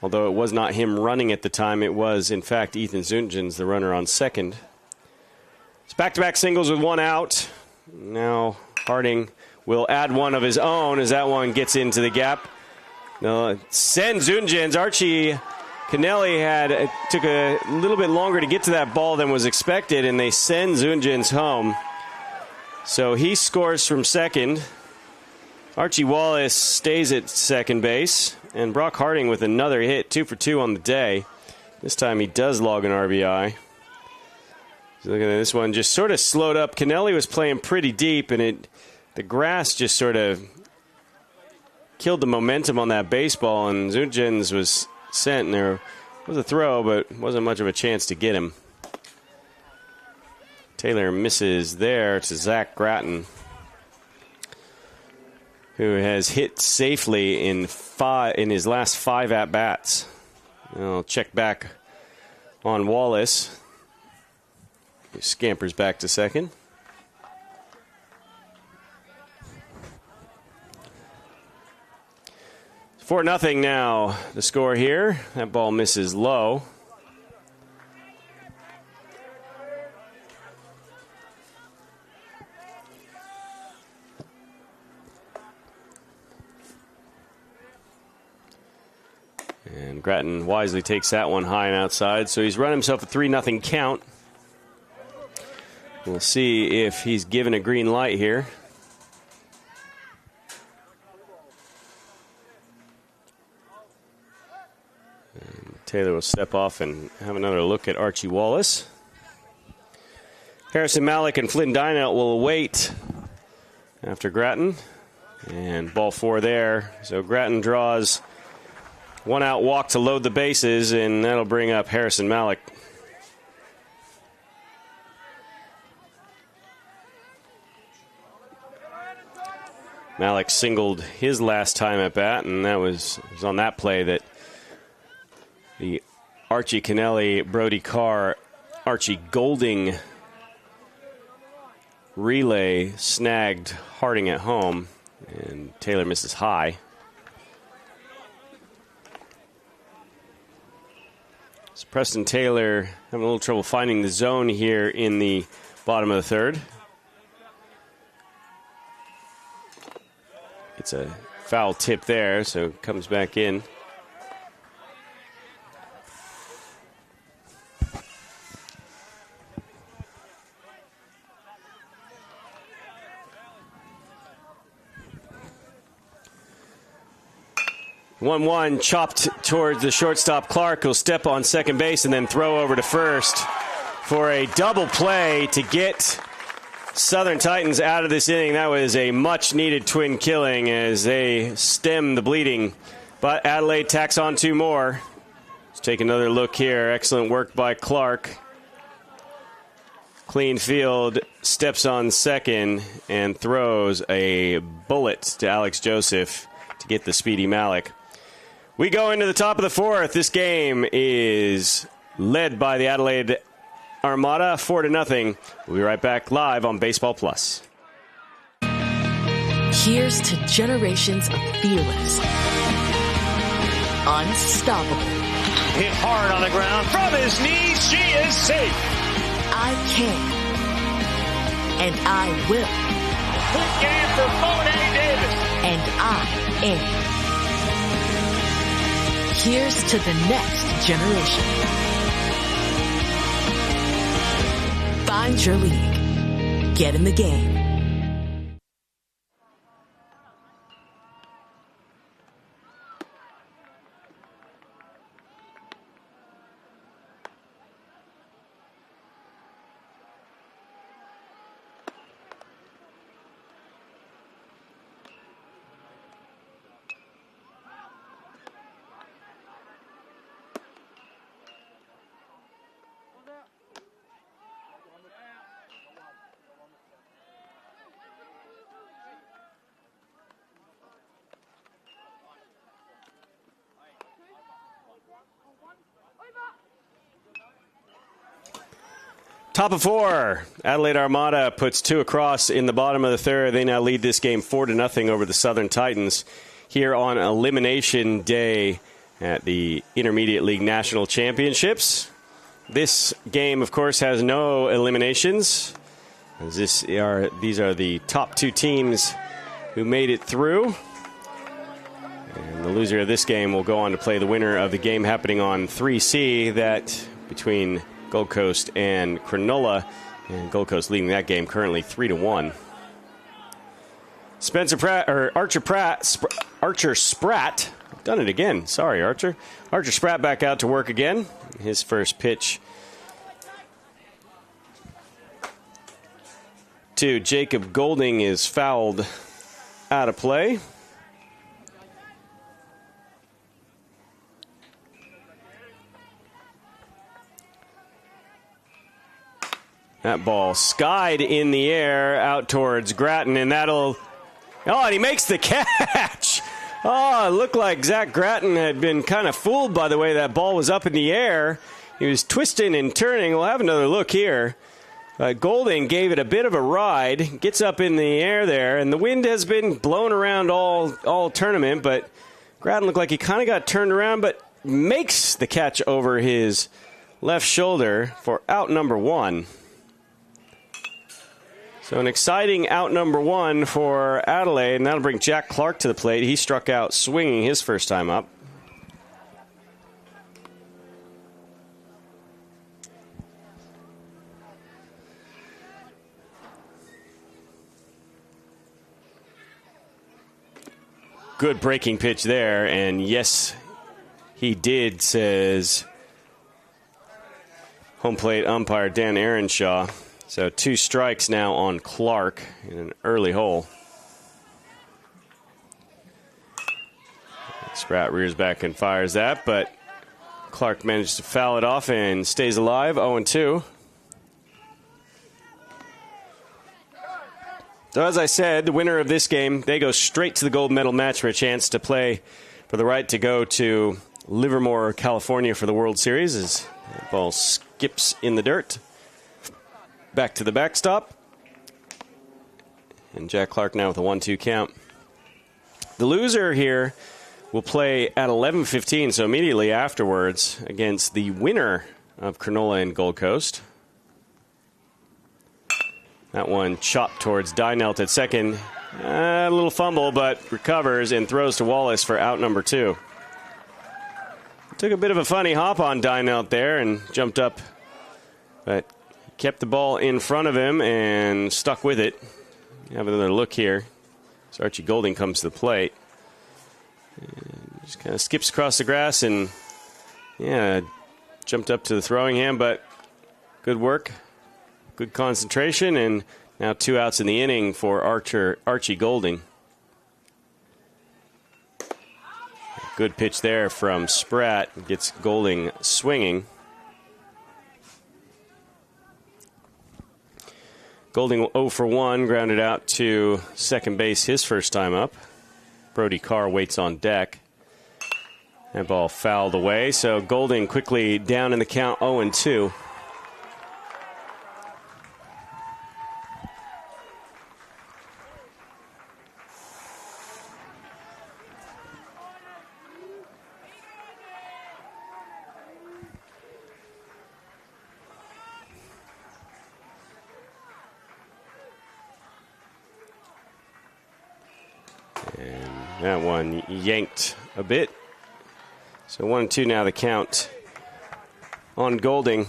Although it was not him running at the time, it was, in fact, Ethan Zunjans, the runner on second. It's back-to-back singles with 1 out. Now Harding will add one of his own as that one gets into the gap. No, send Zunjans. Archie Kennelly took a little bit longer to get to that ball than was expected, and they send Zunjans home. So he scores from second. Archie Wallace stays at second base, and Brock Harding with another hit, 2 for 2 on the day. This time he does log an RBI. So look at this one, just sort of slowed up. Kennelly was playing pretty deep, and the grass just sort of killed the momentum on that baseball, and Zunjans was sent, and there was a throw, but wasn't much of a chance to get him. Taylor misses there to Zach Gratton, who has hit safely in his last 5 at-bats. I'll check back on Wallace. He scampers back to second. It's 4-0 now, the score here. That ball misses low. And Gratton wisely takes that one high and outside. So he's run himself a 3-0 count. We'll see if he's given a green light here. And Taylor will step off and have another look at Archie Wallace. Harrison Malik and Flynn Dynelt will await after Gratton. And ball 4 there. So Gratton draws 1 out walk to load the bases, and that'll bring up Harrison Malik. Malik singled his last time at bat, and that was on that play that the Archie Kennelly, Brody Carr, Archie Golding relay snagged Harding at home, and Taylor misses high. So Preston Taylor having a little trouble finding the zone here in the bottom of the third. It's a foul tip there, so it comes back in. One chopped towards the shortstop. Clark will step on second base and then throw over to first for a double play to get Southern Titans out of this inning. That was a much-needed twin killing as they stem the bleeding. But Adelaide tacks on 2 more. Let's take another look here. Excellent work by Clark. Clean field, steps on second, and throws a bullet to Alex Joseph to get the speedy Malik. We go into the top of the 4th. This game is led by the Adelaide Armada, 4-0. We'll be right back live on Baseball Plus. Here's to generations of fearless, unstoppable. Hit hard on the ground from his knees. She is safe. I can, and I will. Big game for Monet Davis. And I am. Here's to the next generation. Find your league. Get in the game. Top of 4. Adelaide Armada puts 2 across in the bottom of the third. They now lead this game 4-0 over the Southern Titans here on Elimination Day at the Intermediate League National Championships. This game, of course, has no eliminations. These are the top 2 teams who made it through. And the loser of this game will go on to play the winner of the game happening on 3C, that between Gold Coast and Cronulla. And Gold Coast leading that game currently 3-1. Archer Spratt. Done it again. Sorry, Archer. Archer Spratt back out to work again. His first pitch to Jacob Golding is fouled out of play. That ball skied in the air out towards Grattan, and that'll... Oh, and he makes the catch! Oh, it looked like Zach Grattan had been kind of fooled by the way that ball was up in the air. He was twisting and turning. We'll have another look here. Golding gave it a bit of a ride, gets up in the air there, and the wind has been blown around all tournament, but Grattan looked like he kind of got turned around, but makes the catch over his left shoulder for out number 1. So an exciting out number 1 for Adelaide, and that'll bring Jack Clark to the plate. He struck out swinging his first time up. Good breaking pitch there, and yes, he did, says home plate umpire Dan Aaronshaw. So 2 strikes now on Clark in an early hole. Spratt rears back and fires that, but Clark managed to foul it off and stays alive, 0-2. So as I said, the winner of this game, they go straight to the gold medal match for a chance to play for the right to go to Livermore, California for the World Series as the ball skips in the dirt. Back to the backstop. And Jack Clark now with a 1-2 count. The loser here will play at 11:15, so immediately afterwards, against the winner of Cronulla and Gold Coast. That one chopped towards Dynelt at second. A little fumble, but recovers and throws to Wallace for out number 2. Took a bit of a funny hop on Dynelt there and jumped up, but kept the ball in front of him and stuck with it. Have another look here. So Archie Golding comes to the plate. And just kind of skips across the grass and, jumped up to the throwing hand, but good work, good concentration, and now 2 outs in the inning for Archie Golding. Good pitch there from Spratt. Gets Golding swinging. Golding 0 for 1, grounded out to second base his first time up. Brody Carr waits on deck. That ball fouled away, so Golding quickly down in the count, 0-2. That one yanked a bit. So 1-2 now the count on Golding.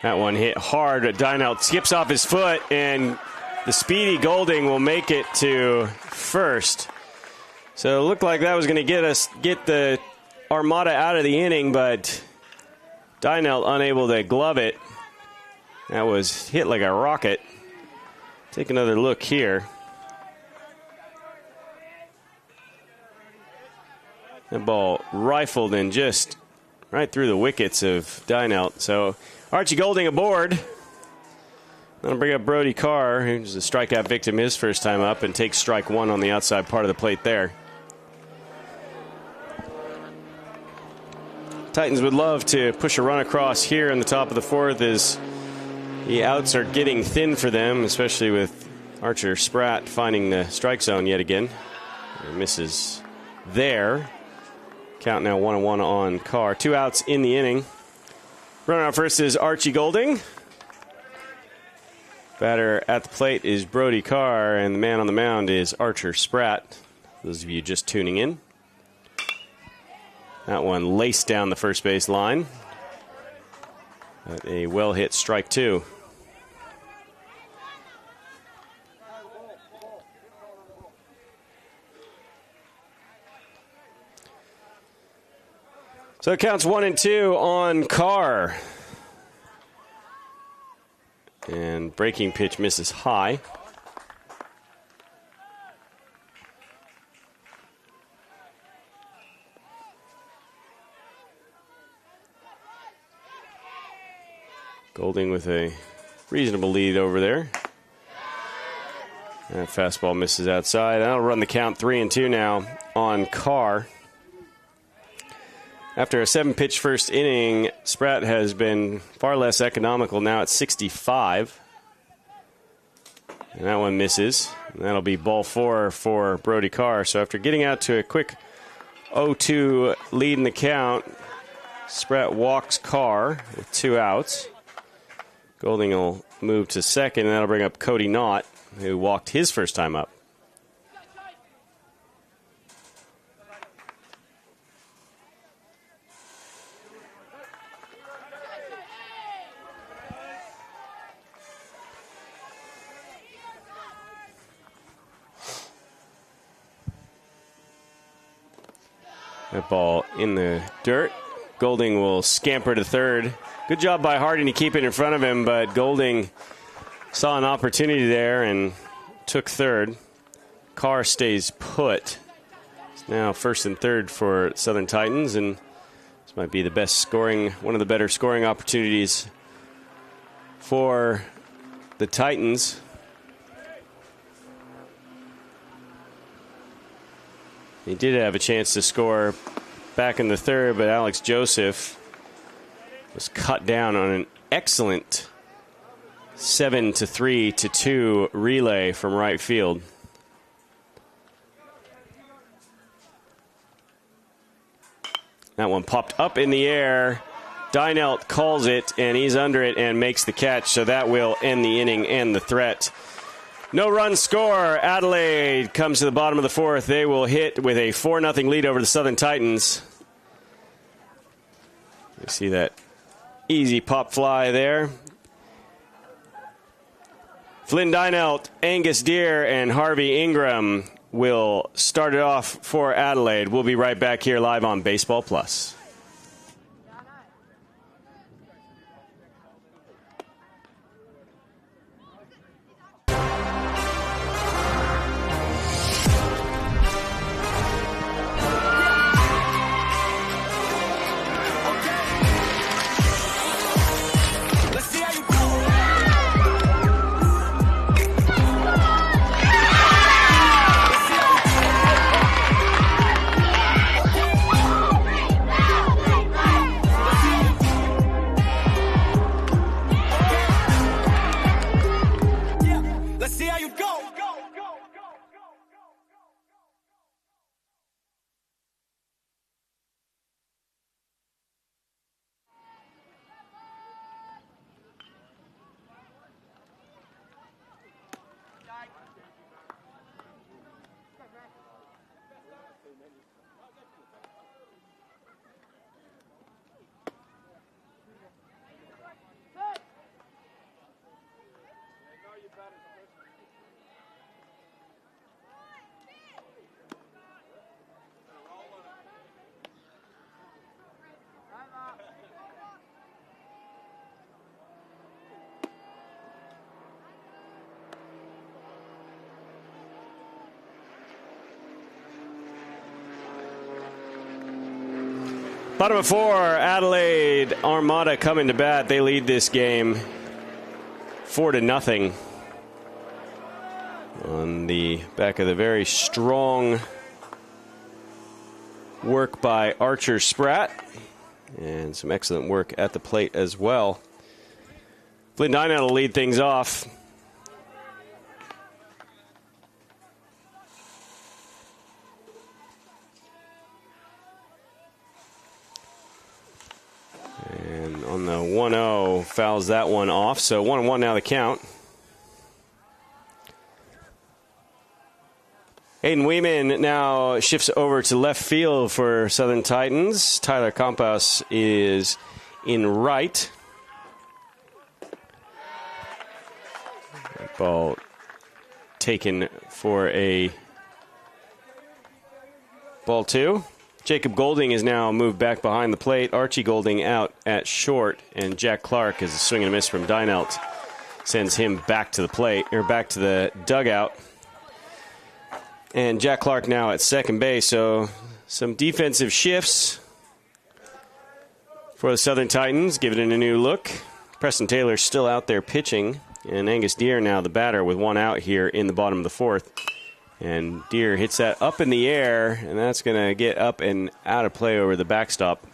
That one hit hard. Dynelt skips off his foot, and the speedy Golding will make it to first. So it looked like that was going to get the Armada out of the inning, but Dynelt unable to glove it. That was hit like a rocket. Take another look here. That ball rifled and just right through the wickets of Dynelt. So Archie Golding aboard. That'll bring up Brody Carr, who's a strikeout victim his first time up, and takes strike one on the outside part of the plate there. Titans would love to push a run across here in the top of the fourth as the outs are getting thin for them, especially with Archer Spratt finding the strike zone yet again. He misses there. Count now 1-1 on Carr. 2 outs in the inning. Runner out first is Archie Golding. Batter at the plate is Brody Carr, and the man on the mound is Archer Spratt. Those of you just tuning in. That one laced down the first base line. But a well-hit strike two. So it counts 1-2 on Carr. And breaking pitch misses high. Golding with a reasonable lead over there. That fastball misses outside. That'll run the count 3-2 now on Carr. After a 7-pitch first inning, Spratt has been far less economical now at 65. And that one misses. And that'll be ball 4 for Brody Carr. So after getting out to a quick 0-2 lead in the count, Spratt walks Carr with 2 outs. Golding will move to second, and that'll bring up Cody Knott, who walked his first time up. That ball in the dirt. Golding will scamper to third. Good job by Harding to keep it in front of him, but Golding saw an opportunity there and took third. Carr stays put. It's now first and third for Southern Titans, and this might be the best scoring, one of the better scoring opportunities for the Titans. He did have a chance to score back in the third, but Alex Joseph was cut down on an excellent 7-3-2 relay from right field. That one popped up in the air. Dynelt calls it, and he's under it and makes the catch, so that will end the inning and the threat. No run score. Adelaide comes to the bottom of the fourth. They will hit with a 4-0 lead over the Southern Titans. You see that easy pop fly there. Flynn Dynelt, Angus Deere, and Harvey Ingram will start it off for Adelaide. We'll be right back here live on Baseball Plus. Bottom of 4, Adelaide. Armada coming to bat. They lead this game 4-0 on the back of the very strong work by Archer Spratt and some excellent work at the plate as well. Flynn Dynell will lead things off. And on the 1-0, fouls that one off. So 1-1 now the count. Hayden Weeman now shifts over to left field for Southern Titans. Tyler Campos is in right. Ball taken for a ball 2. Jacob Golding is now moved back behind the plate. Archie Golding out at short, and Jack Clark is a swing and a miss from Dynelt. Sends him back to the plate, or back to the dugout. And Jack Clark now at second base, so some defensive shifts for the Southern Titans, giving it a new look. Preston Taylor still out there pitching, and Angus Deere now the batter with one out here in the bottom of the 4th. And Deere hits that up in the air, and that's going to get up and out of play over the backstop.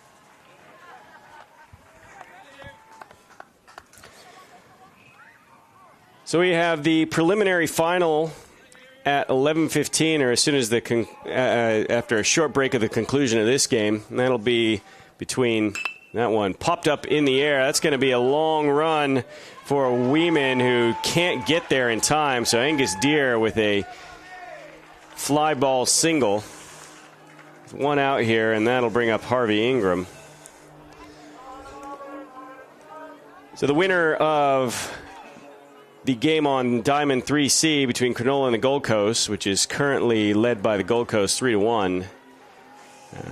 So we have the preliminary final at 11:15, or as soon as after a short break of the conclusion of this game. And that'll be between that one popped up in the air. That's going to be a long run for Weeman, who can't get there in time. So Angus Deere with a fly ball single. One out here, and that'll bring up Harvey Ingram. So the winner of the game on Diamond 3C between Cronulla and the Gold Coast, which is currently led by the Gold Coast 3-1,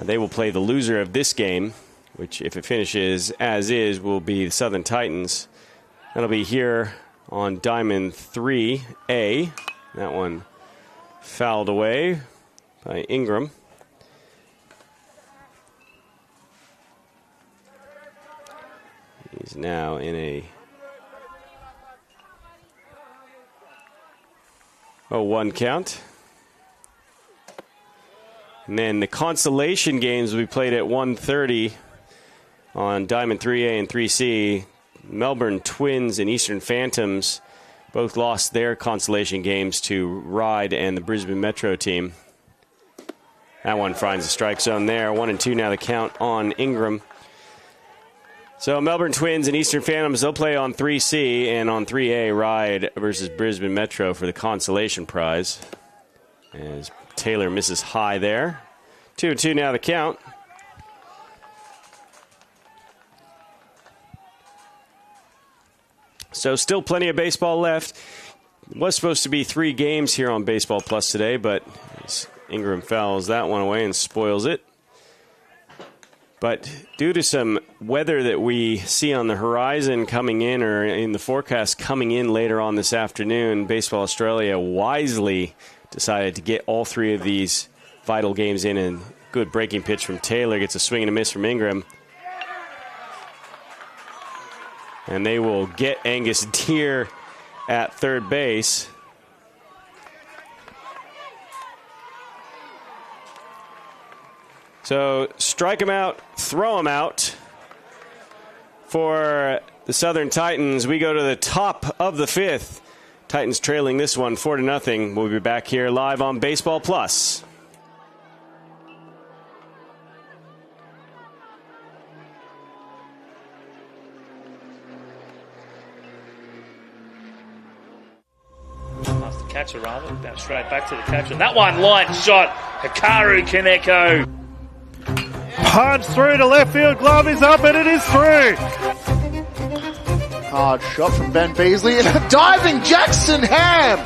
they will play the loser of this game, which, if it finishes as is, will be the Southern Titans. That'll be here on Diamond 3A. That one fouled away by Ingram. He's now in a 0-1 count. And then the consolation games will be played at 1:30 on Diamond 3A and 3C. Melbourne Twins and Eastern Phantoms both lost their consolation games to Ryde and the Brisbane Metro team. That one finds the strike zone there. 1-2 now the count on Ingram. So Melbourne Twins and Eastern Phantoms, they'll play on 3C, and on 3A, Ryde versus Brisbane Metro for the consolation prize. As Taylor misses high there. 2-2 now the count. So still plenty of baseball left. It was supposed to be 3 games here on Baseball Plus today, but Ingram fouls that one away and spoils it. But due to some weather that we see on the horizon coming in, or in the forecast coming in later on this afternoon, Baseball Australia wisely decided to get all 3 of these vital games in. And good breaking pitch from Taylor, gets a swing and a miss from Ingram. And they will get Angus Deere at third base. So strike him out, throw him out for the Southern Titans. We go to the top of the 5th. Titans trailing this one 4-0. We'll be back here live on Baseball Plus. Past the catcher, rather. Bounce straight back to the catcher. That one, line shot. Hikaru Kaneko. Punch through to left field, glove is up, and it is through. Hard shot from Ben Beasley, and a diving Jackson Ham.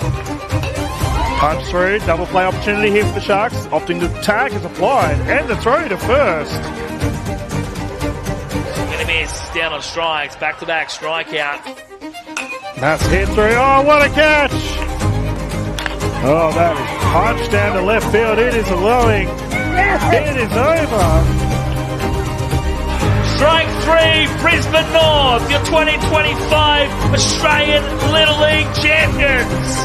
Punch through, double play opportunity here for the Sharks. Opting to tag is applied, and the throw to first. Gonna miss, down on strikes, back-to-back strikeout. That's hit through, oh what a catch. Oh, that is punched down to left field, it is glowing. It is over. Strike three, Brisbane North, your 2025 Australian Little League champions.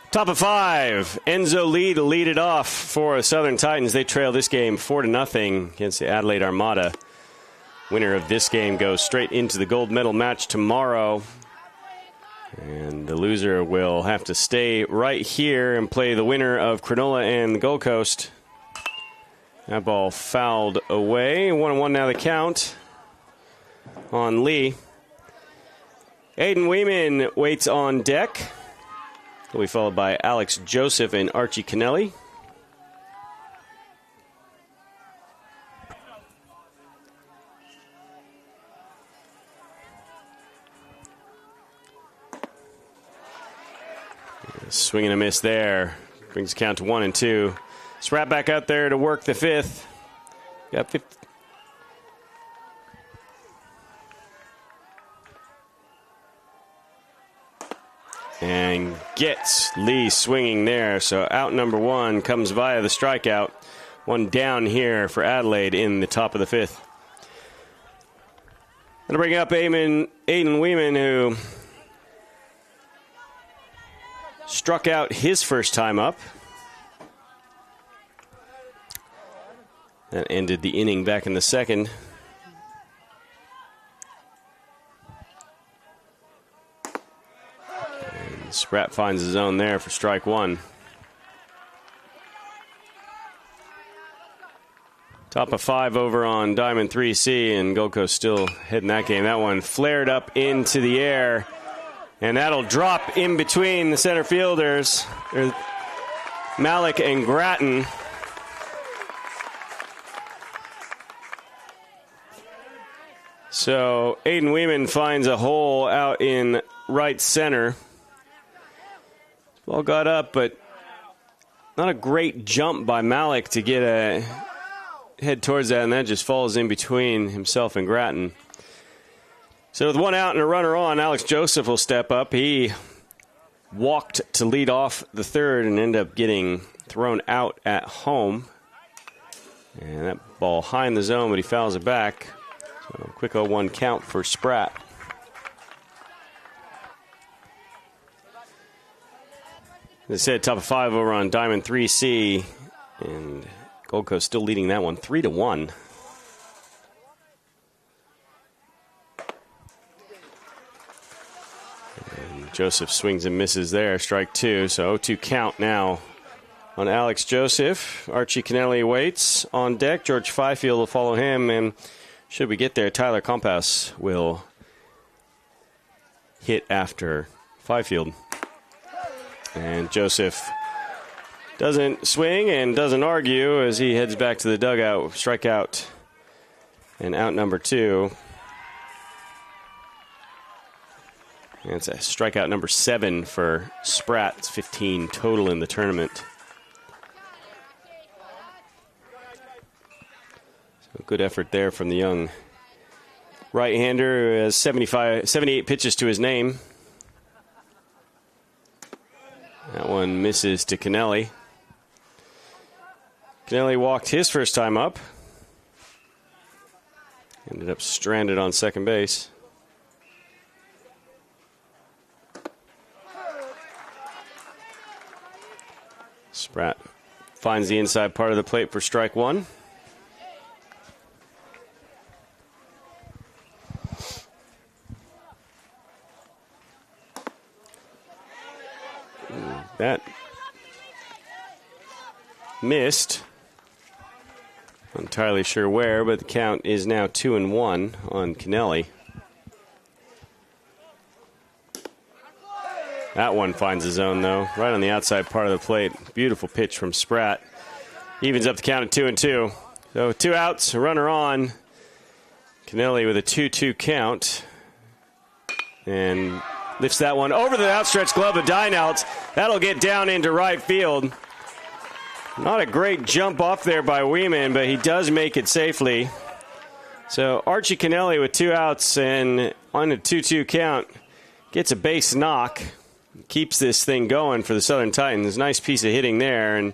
Top of five, Enzo Lee to lead it off for the Southern Titans. They trail this game 4-0 against the Adelaide Armada. Winner of this game goes straight into the gold medal match tomorrow. And the loser will have to stay right here and play the winner of Cronulla and the Gold Coast. That ball fouled away. 1-1 now the count on Lee. Aiden Weeman waits on deck. He'll be followed by Alex Joseph and Archie Kennelly. Swing and a miss there. Brings the count to 1-2. Spratt back out there to work the fifth. Got 50. And gets Lee swinging there. So out number one comes via the strikeout. One down here for Adelaide in the top of the fifth. Going to bring up Aiden Weeman, who struck out his first time up. That ended the inning back in the second. And Spratt finds his own there for strike one. Top of five over on Diamond 3C, and Gold Coast still heading that game. That one flared up into the air, and that'll drop in between the center fielders, Malik and Grattan. So Aiden Weeman finds a hole out in right center. Ball got up, but not a great jump by Malik to get a head towards that, and that just falls in between himself and Grattan. So with one out and a runner on, Alex Joseph will step up. He walked to lead off the third and ended up getting thrown out at home. And that ball high in the zone, but he fouls it back. So quick 0-1 count for Spratt. As I said, top of five over on Diamond 3C, and Gold Coast still leading that one 3-1. And Joseph swings and misses there, strike two. So 0-2 count now on Alex Joseph. Archie Kennelly waits on deck. George Fifield will follow him, and should we get there, Tyler Kompas will hit after Fifield. And Joseph doesn't swing and doesn't argue as he heads back to the dugout. Strikeout and out number two. And it's a strikeout number 7 for Spratt. It's 15 total in the tournament. So good effort there from the young right-hander who has 78 pitches to his name. That one misses to Kennelly. Kennelly walked his first time up. Ended up stranded on second base. Spratt finds the inside part of the plate for strike one. That missed. Not entirely sure where, but the count is now 2-1 on Kennelly. That one finds the zone, though, right on the outside part of the plate. Beautiful pitch from Spratt. Evens up the count at 2-2. So 2 outs, a runner on. Kennelly with a 2-2 count. And lifts that one over the outstretched glove of Dynelt. That'll get down into right field. Not a great jump off there by Weeman, but he does make it safely. So Archie Kennelly with 2 outs and on a 2-2 count gets a base knock, keeps this thing going for the Southern Titans. Nice piece of hitting there, and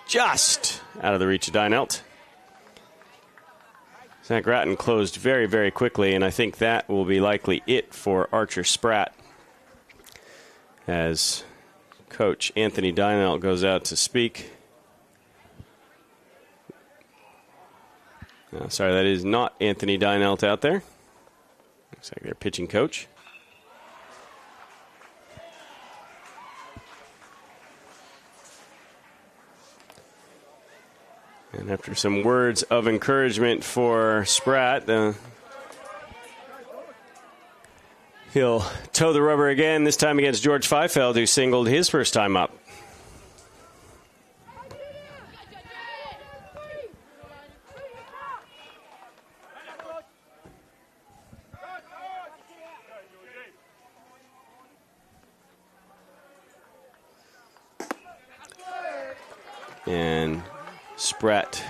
just out of the reach of Dynelt. Zach Gratton closed very, very quickly, and I think that will be likely it for Archer Spratt as Coach Anthony Dynelt goes out to speak. Sorry, that is not Anthony Dynelt out there. Looks like their pitching coach. And after some words of encouragement for Spratt, he'll toe the rubber again, this time against George Feifeld, who singled his first time up. And Spratt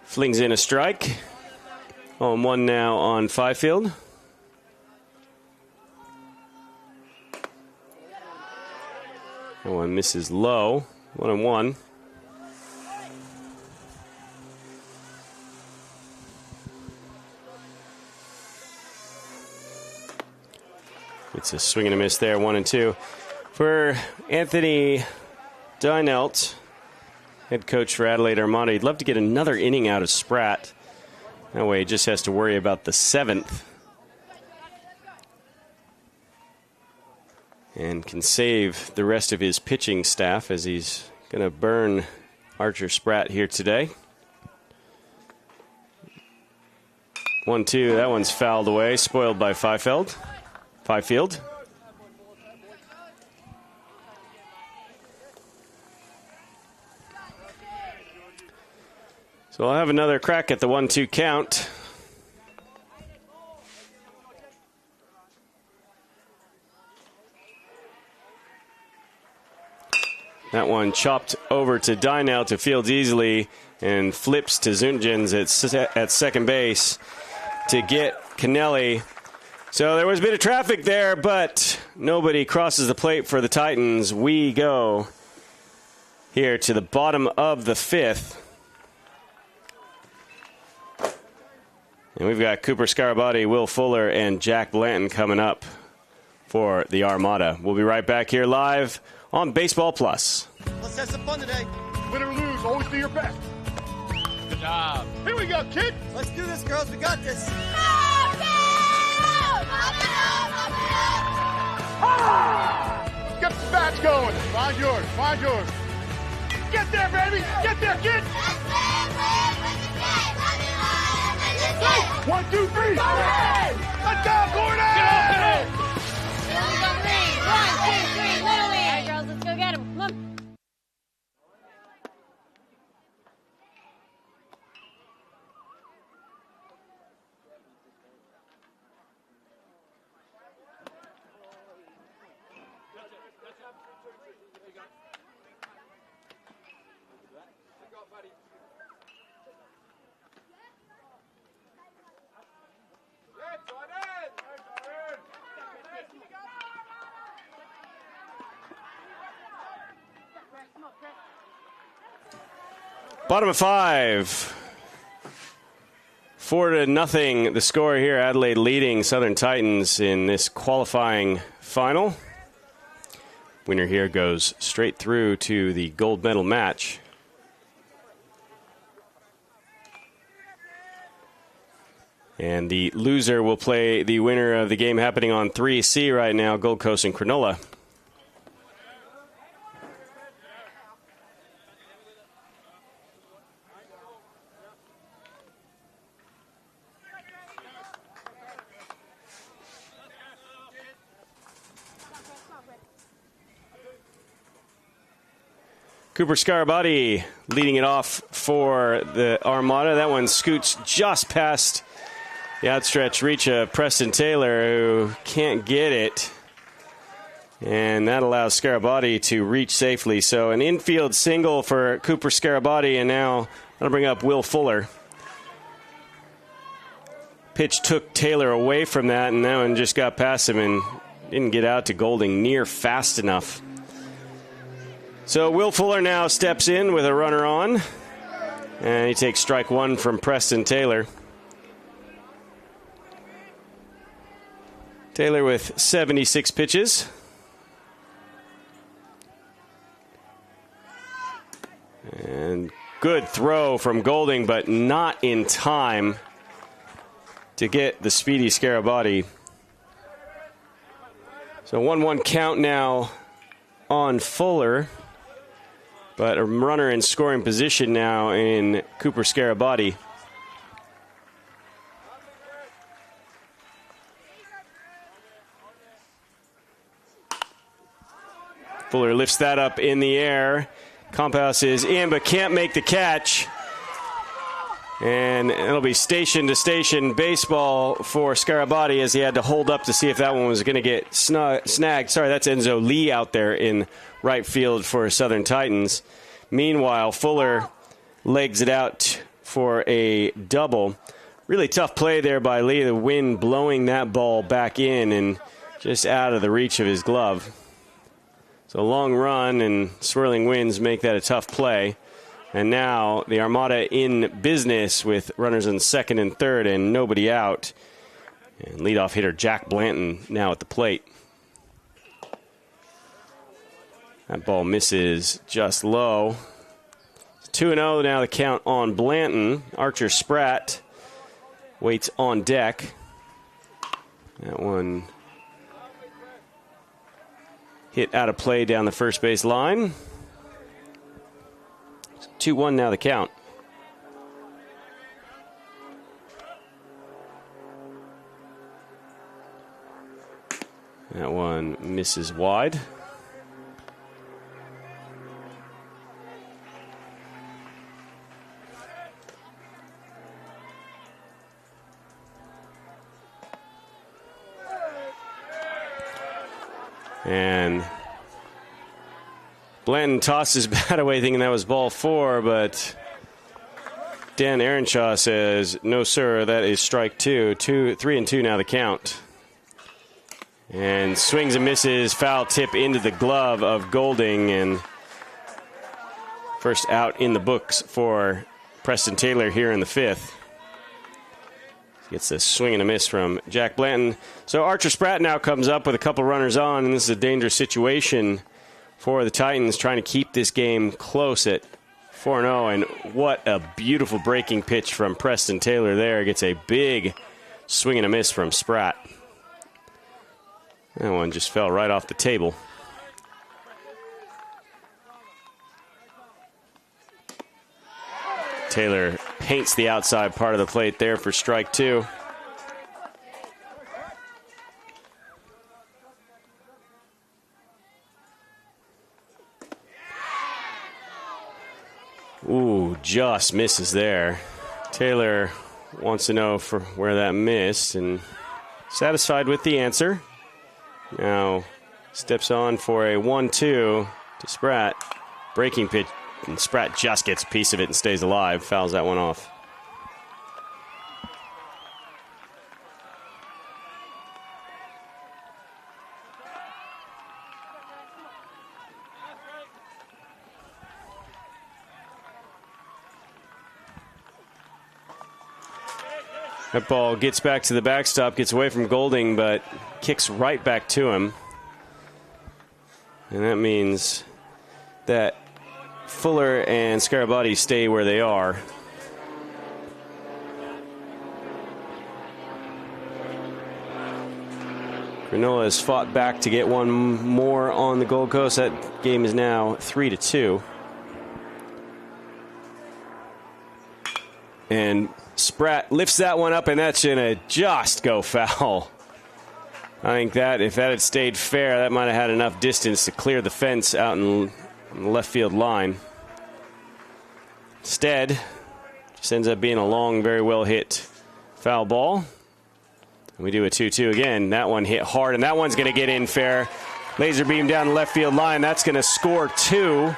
flings in a strike. 0-1 now on Fifield. That one misses low. 1-1. It's a swing and a miss there. 1-2 for Anthony Dynelt, head coach for Adelaide Armada. He'd love to get another inning out of Spratt. That way he just has to worry about the 7th. And can save the rest of his pitching staff as he's going to burn Archer Spratt here today. 1-2, that one's fouled away, spoiled by Fifield. So I'll have another crack at the 1-2 count. That one chopped over to Dynelt, to fields easily, and flips to Zundjens at second base to get Kennelly. So there was a bit of traffic there, but nobody crosses the plate for the Titans. We go here to the bottom of the 5th. And we've got Cooper Scarabati, Will Fuller, and Jack Blanton coming up for the Armada. We'll be right back here live on Baseball Plus. Let's have some fun today. Win or lose, always do your best. Good job. Here we go, kid. Let's do this, girls. We got this. Get the bats going. Find yours. Find yours. Get there, baby. Get there, kid. 1, 2, 3. Let's go, Gordon. Little League, 1, 2, 3, Little League. All right, girls, let's go get him. Come on. Bottom of 5. 4-0, the score here. Adelaide leading Southern Titans in this qualifying final. Winner here goes straight through to the gold medal match. And the loser will play the winner of the game happening on 3C right now, Gold Coast and Cronulla. Cooper Scarabati leading it off for the Armada. That one scoots just past the outstretched reach of Preston Taylor, who can't get it. And that allows Scarabati to reach safely. So an infield single for Cooper Scarabati, and now that'll bring up Will Fuller. pitch took Taylor away from that, and that one just got past him and didn't get out to Golding near fast enough. So Will Fuller now steps in with a runner on, and he takes strike one from Preston Taylor. Taylor with 76 pitches. And good throw from Golding, but not in time to get the speedy Scarabati. So 1-1 count now on Fuller, but a runner in scoring position now in Cooper Scarabati. Fuller lifts that up in the air. Compouse is in, but can't make the catch. And it'll be station-to-station baseball for Scarabati as he had to hold up to see if that one was going to get snagged. Sorry, that's Enzo Lee out there in right field for Southern Titans. Meanwhile, Fuller legs it out for a double. Really tough play there by Lee. The wind blowing that ball back in and just out of the reach of his glove. So long run and swirling winds make that a tough play. And now the Armada in business with runners in second and third and nobody out. And leadoff hitter Jack Blanton now at the plate. That ball misses just low. 2-0 now the count on Blanton. Archer Spratt waits on deck. That one hit out of play down the first base line. 2-1 now the count. That one misses wide. And Blanton tossed his bat away thinking that was ball four, but Dan Aaronshaw says, no, sir, that is strike two. 3-2 now the count. And swings and misses, foul tip into the glove of Golding, and first out in the books for Preston Taylor here in the fifth. Gets a swing and a miss from Jack Blanton. So Archer Spratt now comes up with a couple runners on, and this is a dangerous situation for the Titans, trying to keep this game close at 4-0. And what a beautiful breaking pitch from Preston Taylor there. Gets a big swing and a miss from Spratt. That one just fell right off the table. Taylor paints the outside part of the plate there for strike two. Ooh, just misses there. Taylor wants to know for where that missed and satisfied with the answer. Now steps on for a 1-2 to Spratt. Breaking pitch. And Spratt just gets a piece of it and stays alive. Fouls that one off. That ball gets back to the backstop, gets away from Golding, but kicks right back to him. And that means that Fuller and Scarabati stay where they are. Granola has fought back to get one more on the Gold Coast. That game is now 3-2. And Spratt lifts that one up, and that's going to just go foul. I think that if that had stayed fair, that might have had enough distance to clear the fence out in the left field line. Instead, just ends up being a long, very well hit foul ball. And we do a 2-2 again. That one hit hard, and that one's going to get in fair. Laser beam down the left field line. That's going to score two.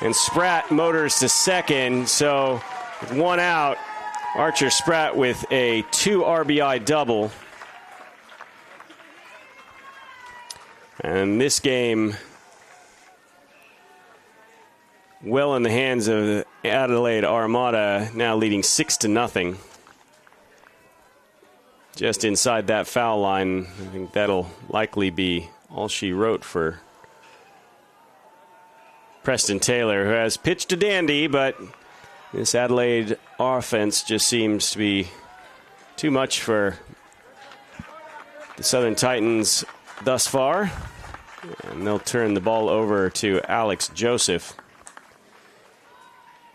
And Spratt motors to second. So with one out, Archer Spratt with a 2 RBI double. And this game well in the hands of Adelaide Armada, now leading 6-0. Just inside that foul line. I think that'll likely be all she wrote for Preston Taylor, who has pitched a dandy, but this Adelaide offense just seems to be too much for the Southern Titans thus far. And they'll turn the ball over to Alex Joseph.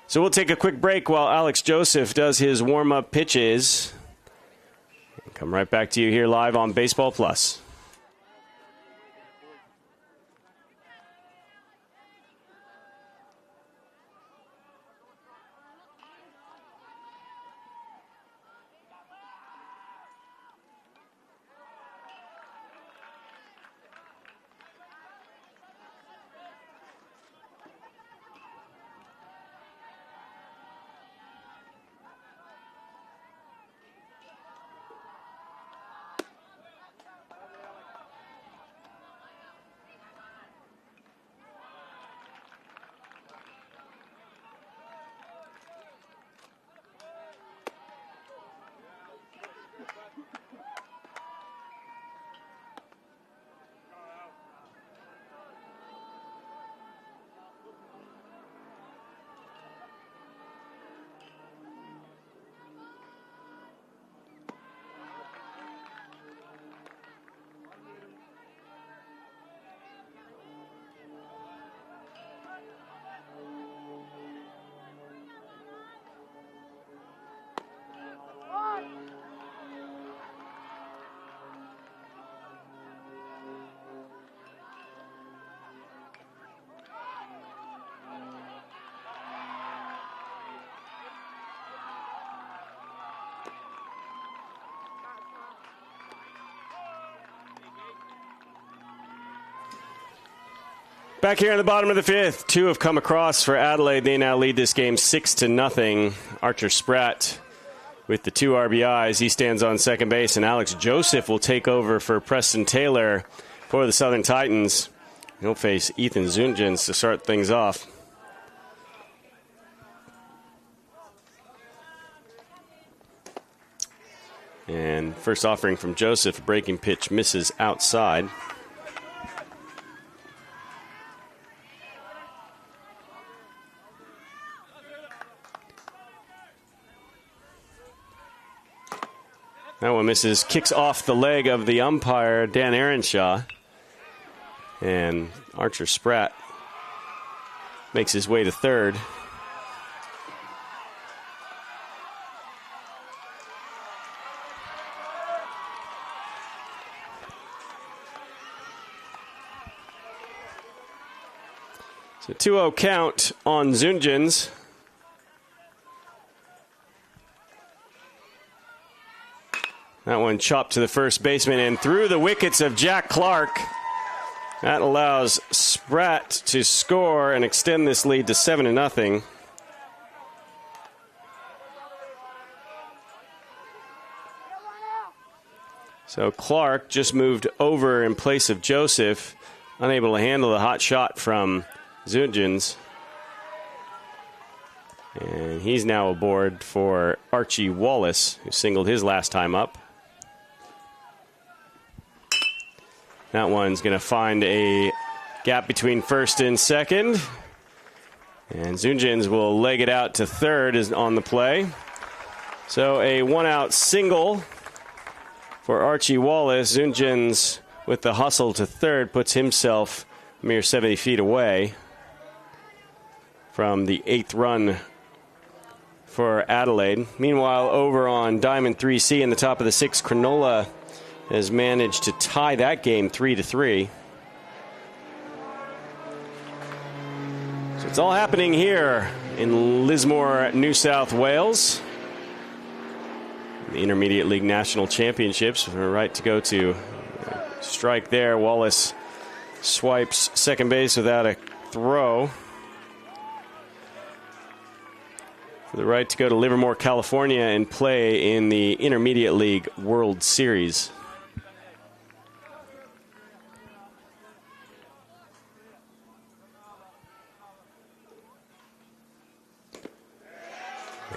So we'll take a quick break while Alex Joseph does his warm-up pitches. Come right back to you here live on Baseball Plus. Back here in the bottom of the fifth, 2 have come across for Adelaide. They now lead this game 6-0. Archer Spratt with the 2 RBIs. He stands on second base, and Alex Joseph will take over for Preston Taylor for the Southern Titans. He'll face Ethan Zunjens to start things off. And first offering from Joseph, breaking pitch misses outside. That one misses, kicks off the leg of the umpire, Dan Aaronshaw. And Archer Spratt makes his way to third. So 2-0 count on Zunjens. That one chopped to the first baseman and through the wickets of Jack Clark. That allows Spratt to score and extend this lead to 7-0. So Clark just moved over in place of Joseph, unable to handle the hot shot from Zunjens. And he's now aboard for Archie Wallace, who singled his last time up. That one's going to find a gap between first and second. And Zunjens will leg it out to third is on the play. So a 1-out single for Archie Wallace. Zunjens with the hustle to third puts himself a mere 70 feet away from the 8th run for Adelaide. Meanwhile, over on Diamond 3C in the top of the 6th, Cronulla has managed to tie that game 3-3. So it's all happening here in Lismore, New South Wales. The Intermediate League National Championships are right to go to. Strike there. Wallace swipes second base without a throw. for the right to go to Livermore, California and play in the Intermediate League World Series.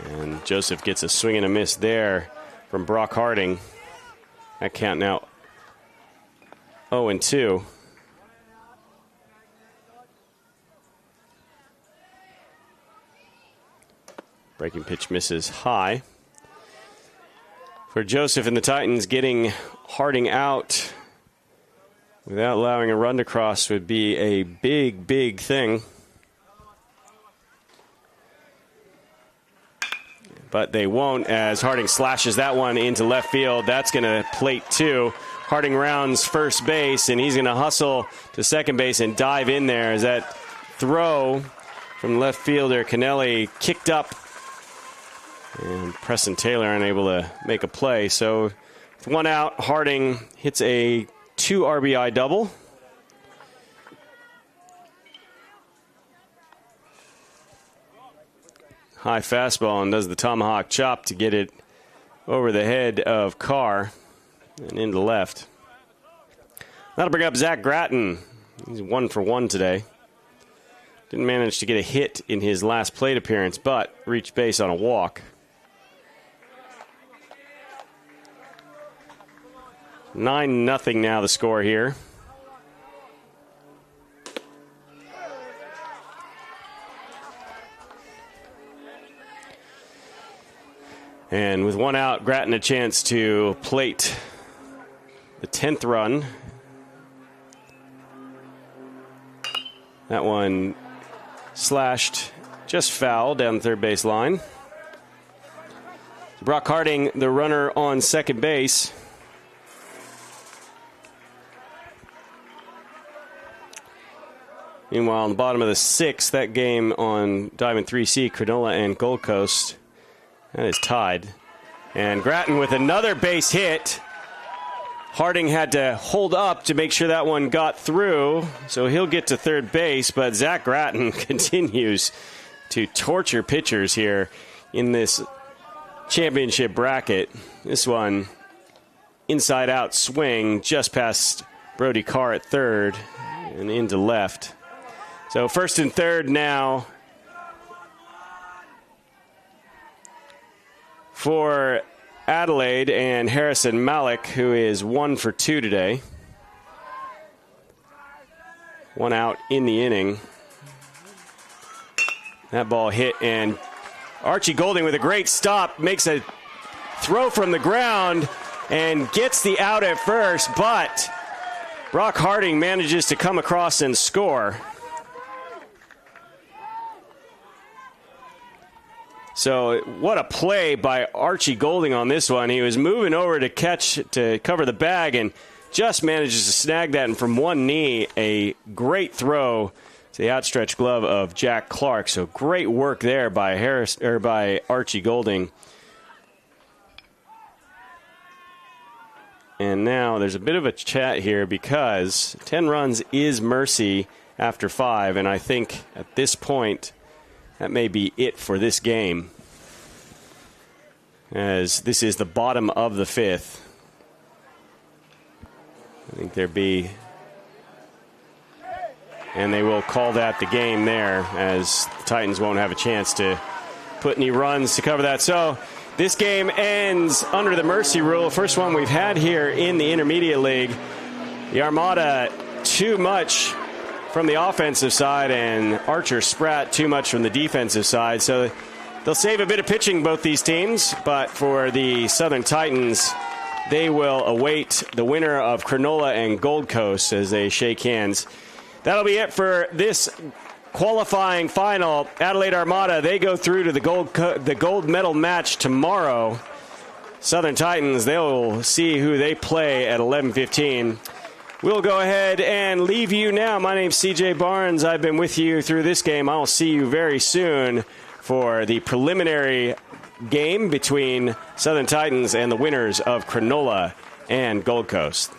And Joseph gets a swing and a miss there from Brock Harding. That count now 0-2. Breaking pitch misses high. For Joseph and the Titans, getting Harding out without allowing a run to cross would be a big, big thing. But they won't, as Harding slashes that one into left field. That's going to plate 2. Harding rounds first base, and he's going to hustle to second base and dive in there as that throw from left fielder Kennelly kicked up. And Preston Taylor unable to make a play. So with one out, Harding hits a 2 RBI double. High fastball and does the tomahawk chop to get it over the head of Carr and into left. That'll bring up Zach Gratton. He's 1 for 1 today. Didn't manage to get a hit in his last plate appearance, but reached base on a walk. 9-0 now the score here. And with one out, Gratton a chance to plate the 10th run. That one slashed just foul down the third base line. Brock Harding, the runner on second base. Meanwhile, on the bottom of the 6th, that game on Diamond 3C, Cronulla and Gold Coast, that is tied. And Gratton with another base hit. Harding had to hold up to make sure that one got through, so he'll get to third base. But Zach Gratton continues to torture pitchers here in this championship bracket. This one, inside-out swing just past Brody Carr at third and into left. So first and third now for Adelaide and Harrison Malik, who is 1 for 2 today. One out in the inning. That ball hit, and Archie Golding with a great stop makes a throw from the ground and gets the out at first, but Brock Harding manages to come across and score. So what a play by Archie Golding on this one. He was moving over to cover the bag and just manages to snag that, and from one knee, a great throw to the outstretched glove of Jack Clark. So great work there by Archie Golding. And now there's a bit of a chat here because 10 runs is mercy after 5, and I think at this point that may be it for this game, as this is the bottom of the 5th. I think there'd be, and they will call that the game there, as the Titans won't have a chance to put any runs to cover that. So this game ends under the mercy rule. First one we've had here in the Intermediate League. The Armada, too much from the offensive side, and Archer Spratt too much from the defensive side. So they'll save a bit of pitching, both these teams, but for the Southern Titans, they will await the winner of Cronulla and Gold Coast as they shake hands. That'll be it for this qualifying final. Adelaide Armada, they go through to the gold medal match tomorrow. Southern Titans, they'll see who they play at 11:15. We'll go ahead and leave you now. My name's CJ Barnes. I've been with you through this game. I'll see you very soon for the preliminary game between Southern Titans and the winners of Cronulla and Gold Coast.